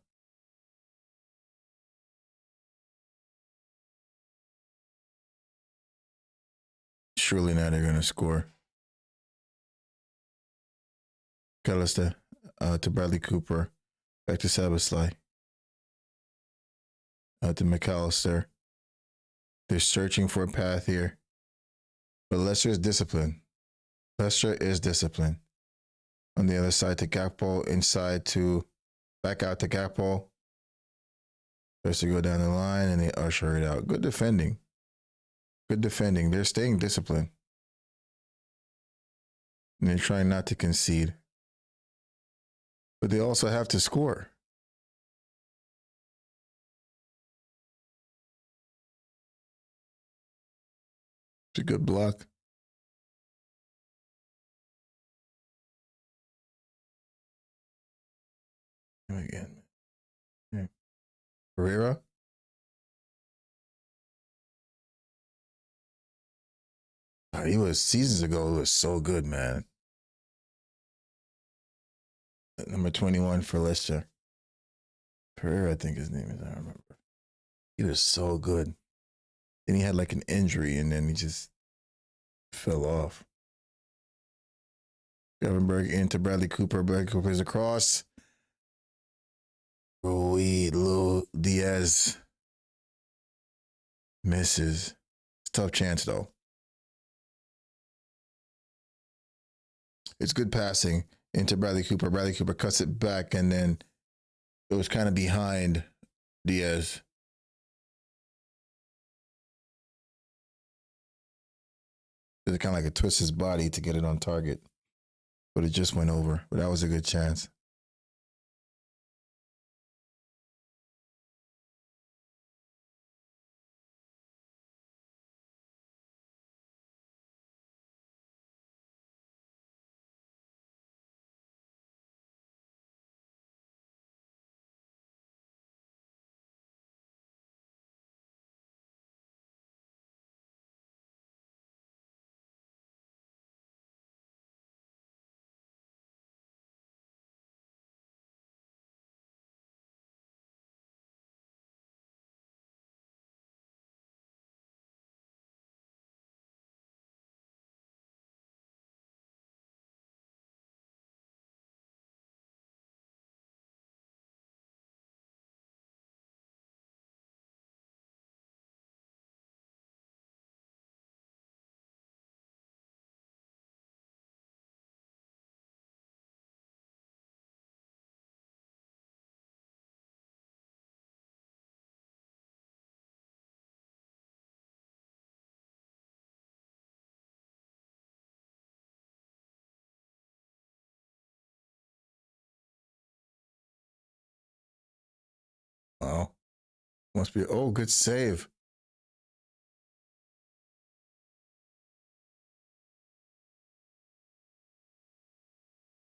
Surely now they're going to score. Callister to Bradley Cooper. Back to Sabasai. To McAllister. They're searching for a path here. But Leicester is disciplined. Leicester is disciplined. On the other side to Gakpo. Inside to back out to Gakpo. Tries to go down the line and they usher it out. Good defending. Good defending. They're staying disciplined. And they're trying not to concede. But they also have to score. It's a good block. Again. Yeah. Pereira. God, he was seasons ago. He was so good, man. Number 21 for Leicester. Pereira, I think his name is. I don't remember. He was so good. Then he had like an injury, and then he just fell off. Gravenberg into Bradley Cooper. Bradley Cooper is across. Diaz misses. It's a tough chance, though. It's good passing into Bradley Cooper. Bradley Cooper cuts it back, and then it was kind of behind Diaz. It kind of like a twist his body to get it on target, but it just went over. But that was a good chance. Oh, must be. Oh, good save.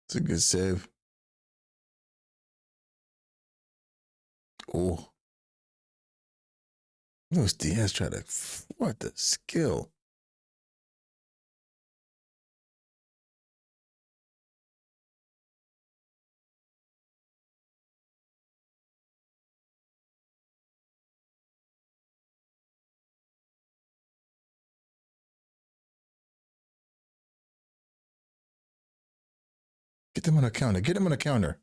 It's a good save. Oh, Luis Diaz tried to. What the skill? Get them on a counter. Get them on a counter.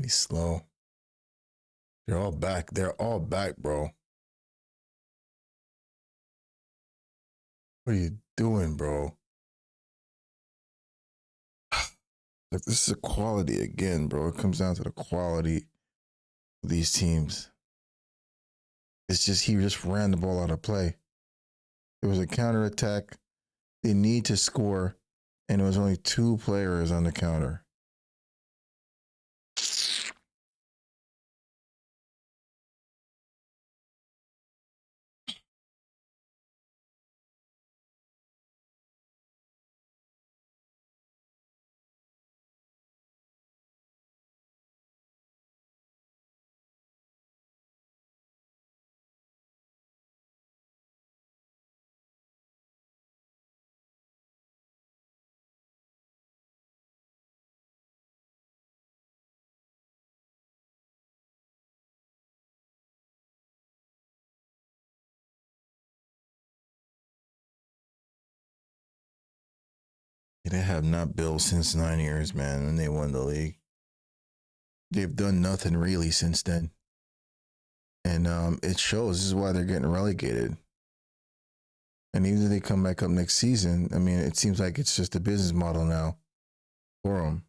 He's slow. They're all back. They're all back, bro. What are you doing, bro? Like, this is a quality again, bro. It comes down to the quality of these teams. It's just he just ran the ball out of play. It was a counterattack. They need to score, and it was only 2 players on the counter. They have not built since 9 years, man, when they won the league. They've done nothing really since then. And it shows. This is why they're getting relegated. And even if they come back up next season, I mean, it seems like it's just a business model now for them.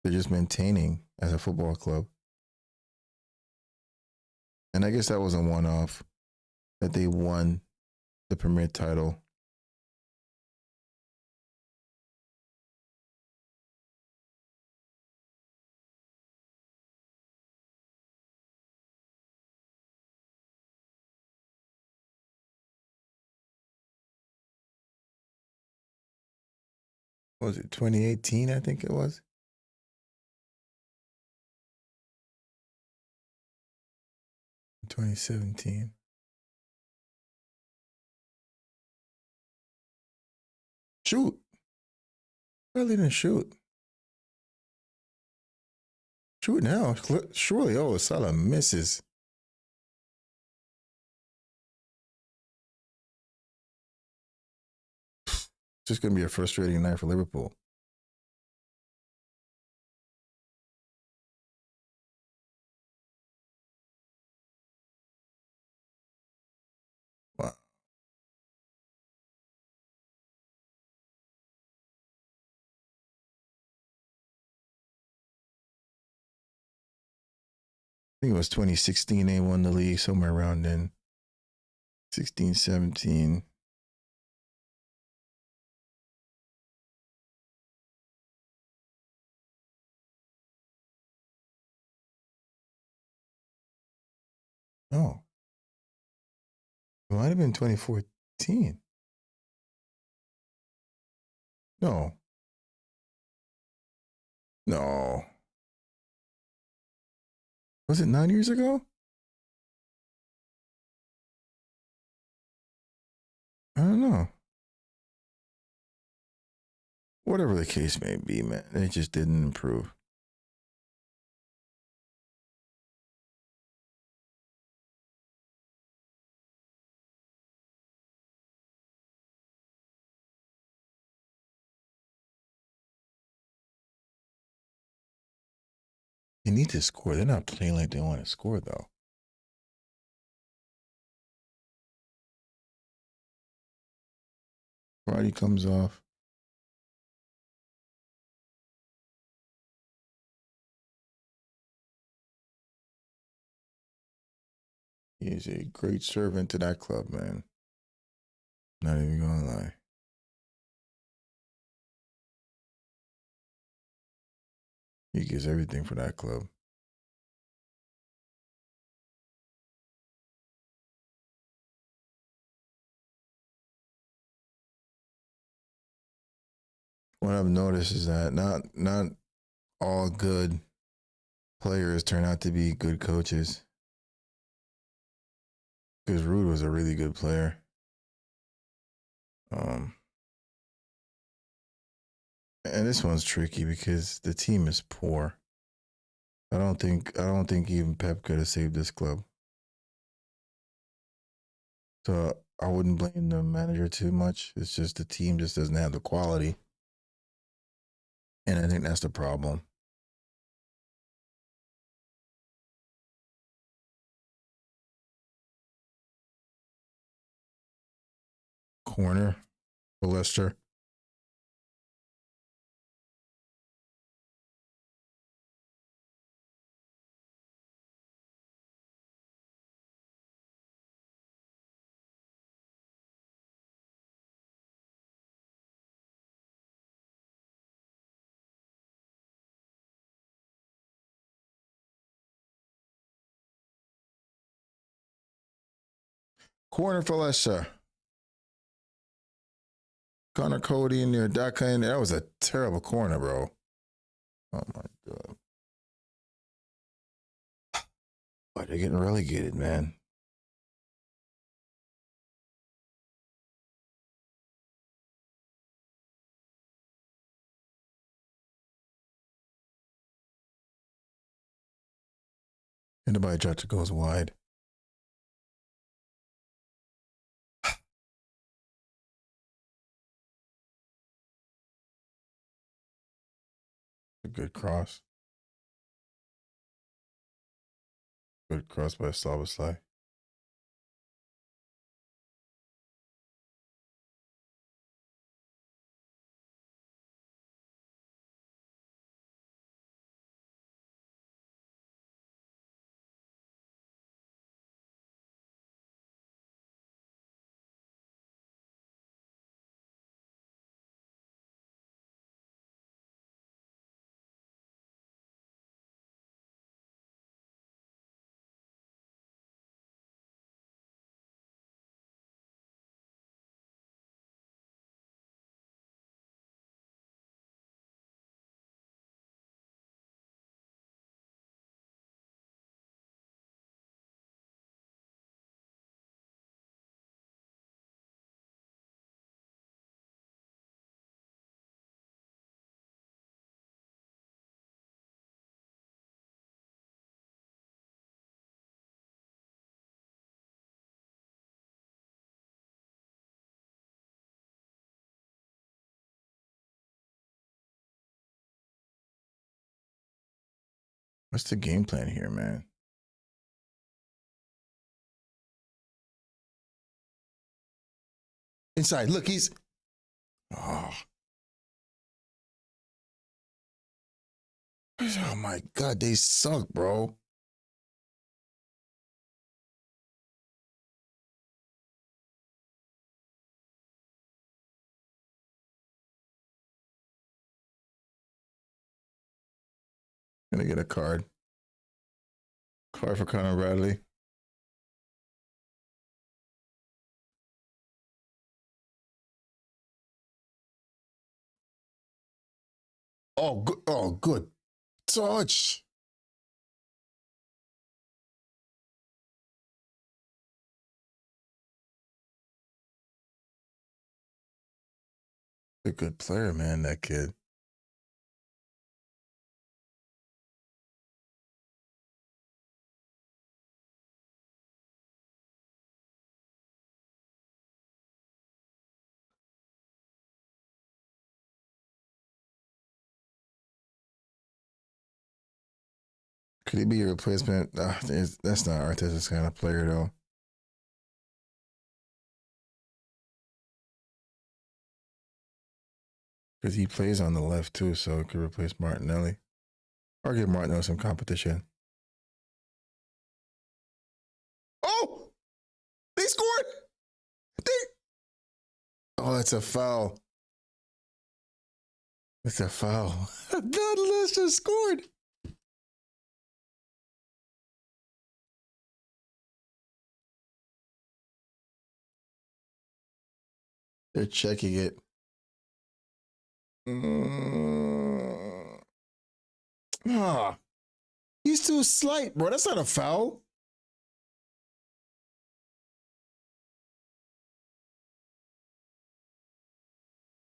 They're just maintaining as a football club. And I guess that was a one-off that they won the Premier title. What was it 2018? I think it was 2017. Shoot, really didn't shoot. Shoot now. Surely, oh, Salah misses. Just going to be a frustrating night for Liverpool. Wow. I think it was 2016 they won the league, somewhere around then. 16, 17. Oh. It might have been 2014. No. No. Was it 9 years ago? I don't know. Whatever the case may be, man, it just didn't improve. They need to score. They're not playing like they want to score, though. Friday comes off. He is a great servant to that club, man. Not even gonna lie. He gives everything for that club. What I've noticed is that not all good players turn out to be good coaches. Because Rude was a really good player. And this one's tricky because the team is poor. I don't think even Pep could have saved this club. So I wouldn't blame the manager too much. It's just the team just doesn't have the quality. And I think that's the problem. Corner for Leicester. Corner for Leicester. Connor Cody in there, Daka in there. That was a terrible corner, bro. Oh my god. Why they're getting relegated, man. Anybody try to goes wide. A good cross. Good cross by Slavosly. What's the game plan here, man? Inside. Look, he's. Oh. Oh my God, they suck, bro. Gonna get a card. Card for Conor Bradley. Oh, good. Oh, good touch. A good player, man, that kid. Could he be a replacement? That's not Arteta's kind of player, though. Because he plays on the left, too, so it could replace Martinelli. Or give Martinelli some competition. Oh! They scored! Oh, it's a foul. It's a foul. God, Leicester scored. They're checking it. Ah, he's too slight, bro. That's not a foul.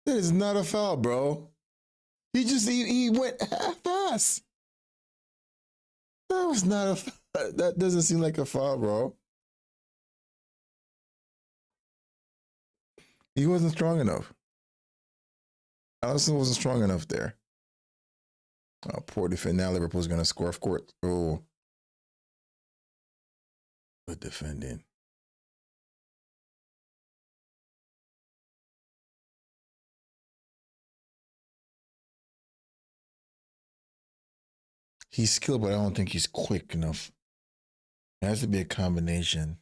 That is not a foul, bro. He went half-ass. That was not a. That doesn't seem like a foul, bro. He wasn't strong enough. Allison wasn't strong enough there. Oh, poor defense. Now Liverpool's going to score, of course. Oh. Good defending. He's skilled, but I don't think he's quick enough. It has to be a combination.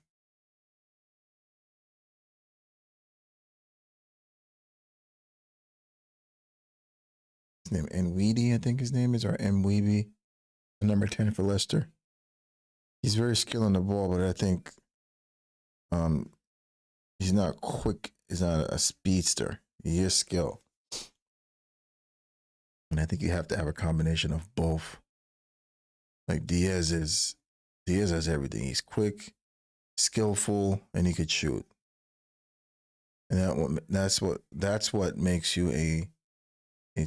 His name Nweedy, I think his name is, or Mweeby, number 10 for Leicester. He's very skilled on the ball, but I think he's not quick. He's not a speedster. He is skilled. And I think you have to have a combination of both. Like Diaz has everything. He's quick, skillful, and he could shoot. And that's what makes you a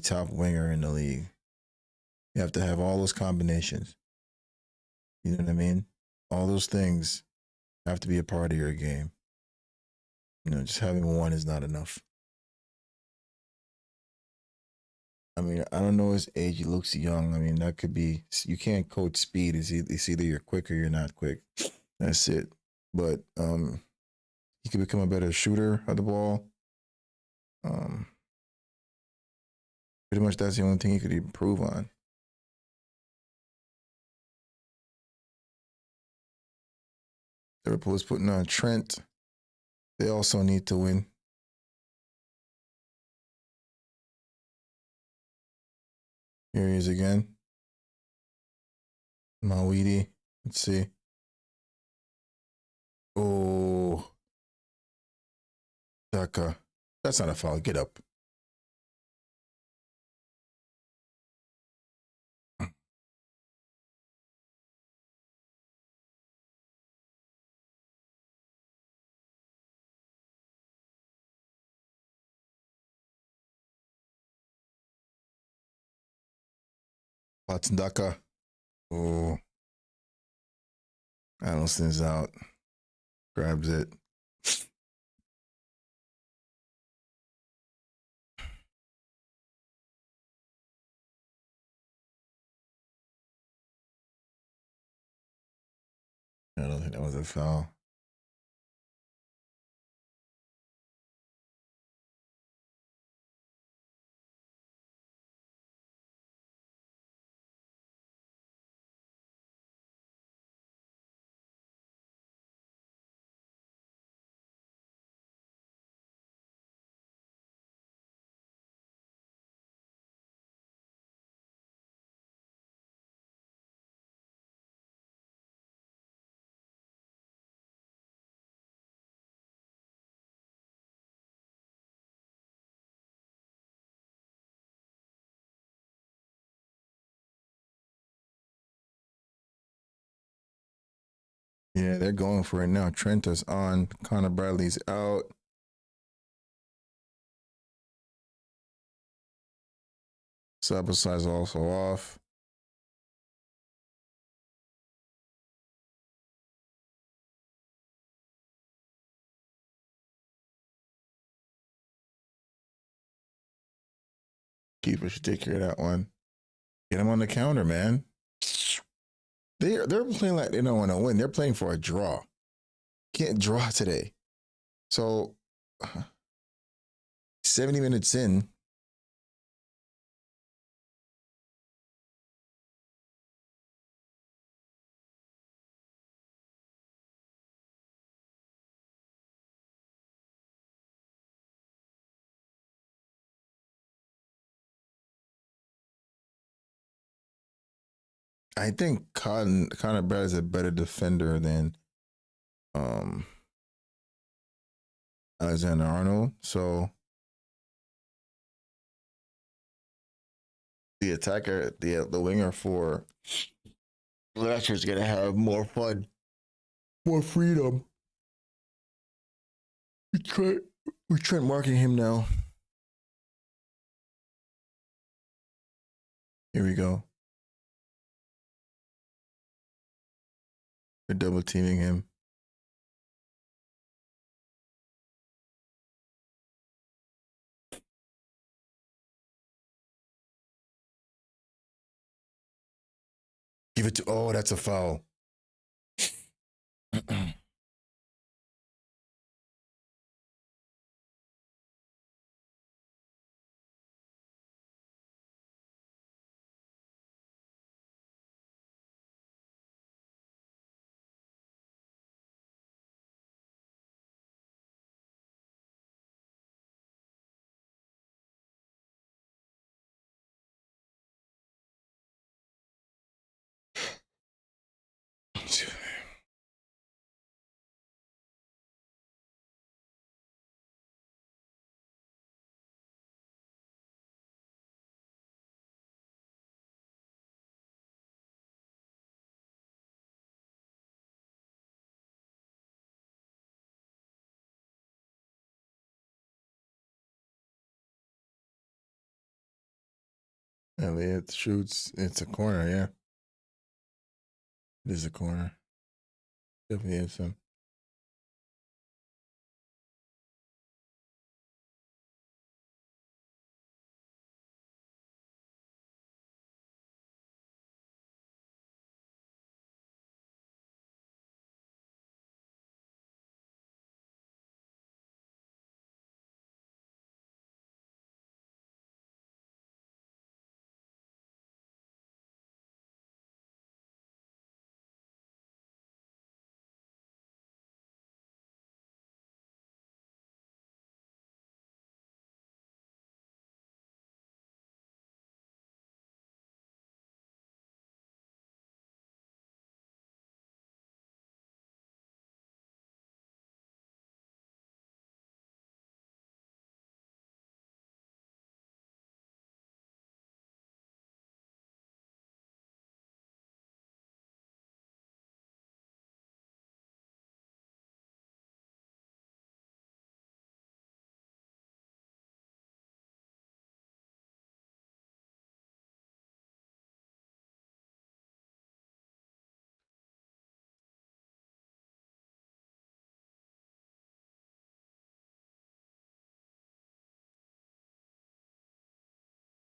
top winger in the league. You have to have all those combinations. You know what I mean? All those things have to be a part of your game. You know, just having one is not enough. I mean, I don't know his age. He looks young. I mean, that could be. You can't coach speed. It's either you're quick or you're not quick. That's it. But he could become a better shooter of the ball. Pretty much that's the only thing he could improve on. Liverpool is putting on Trent. They also need to win. Here he is again. Mawidi. Let's see. Oh. Daka. That's not a foul. Get up. Daka. Oh. Allison's out. Grabs it. I don't think that was a foul. Yeah, they're going for it now. Trent is on. Connor Bradley's out. Sabasai's also off. Keeper should take care of that one. Get him on the counter, man. They're playing like they don't want to win. They're playing for a draw. Can't draw today. So 70 minutes in. I think Connor Bradley is a better defender than Alexander Arnold. So the attacker, the winger for Leicester is gonna have more fun, more freedom. We Trent marking him now. Here we go. They're double teaming him. Give it to. Oh, that's a foul. Elliott shoots. It's a corner. Yeah, it is a corner. Definitely is him.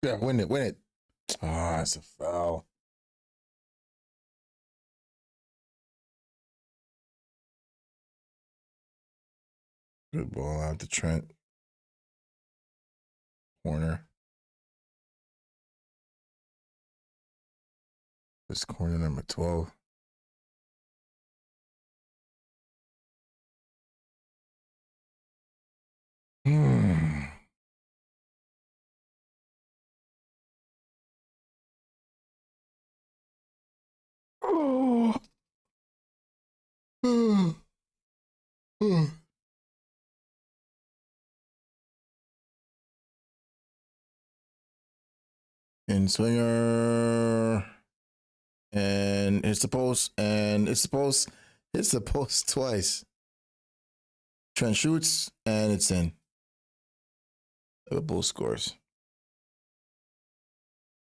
Yeah, win it, win it. Ah, it's a foul. Good ball out to Trent. Corner. This corner number 12. Oh. In swinger. And it's the post. And it's the post. It's the post twice. Trent shoots and it's in. Liverpool scores.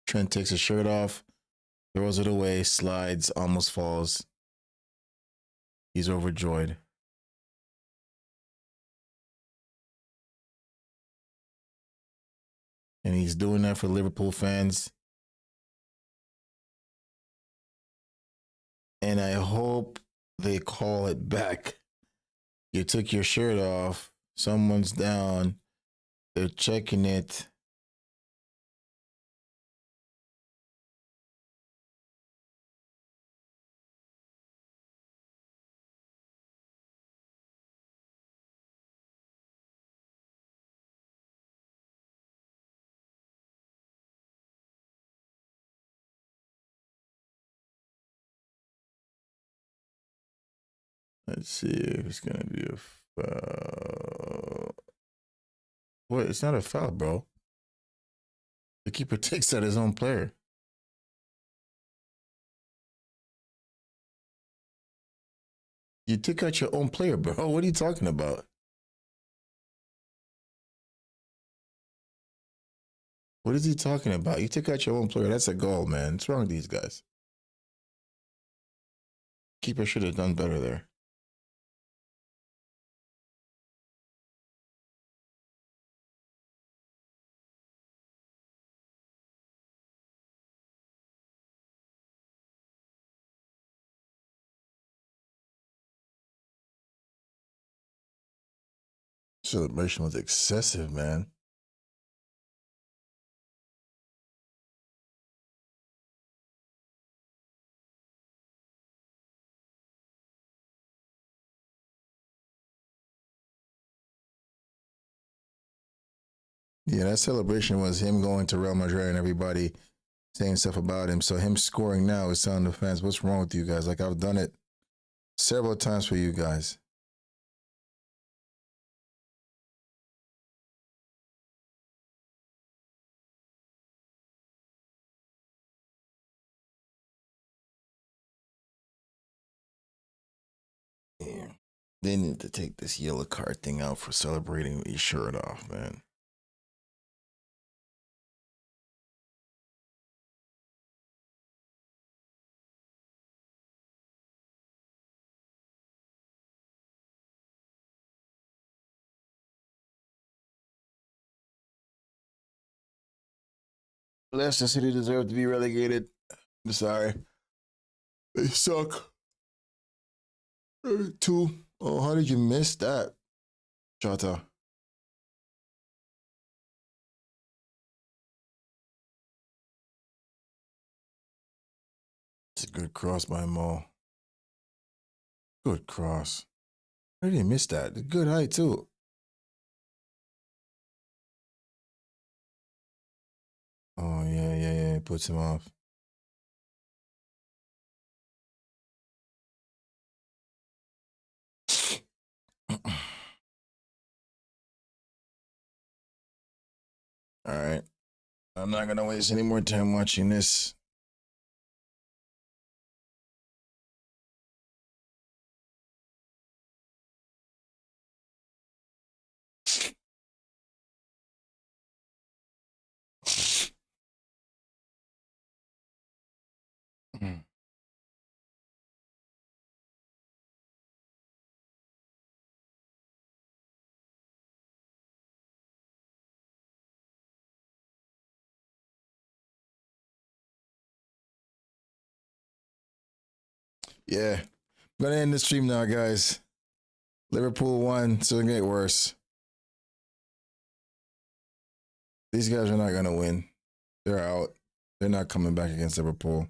Trent takes his shirt off, throws it away, slides, almost falls. He's overjoyed. And he's doing that for Liverpool fans. And I hope they call it back. You took your shirt off, someone's down, they're checking it. Let's see if it's going to be a foul. What? It's not a foul, bro. The keeper takes out his own player. You took out your own player, bro. What are you talking about? What is he talking about? You took out your own player. That's a goal, man. What's wrong with these guys? Keeper should have done better there. Celebration was excessive, man. Yeah, that celebration was him going to Real Madrid and everybody saying stuff about him. So him scoring now is telling the fans, what's wrong with you guys? Like, I've done it several times for you guys. Yeah. They need to take this yellow card thing out for celebrating with your shirt off, man. Leicester City deserve to be relegated. I'm sorry. They suck. 2. Oh, how did you miss that, Jota? It's a good cross by Mo. Good cross. How did he miss that? Good height, too. Oh, yeah. Puts him off. All right. I'm not going to waste any more time watching this. Yeah. I'm going to end the stream now, guys. Liverpool won, so it get worse. These guys are not gonna win. They're out. They're not coming back against Liverpool.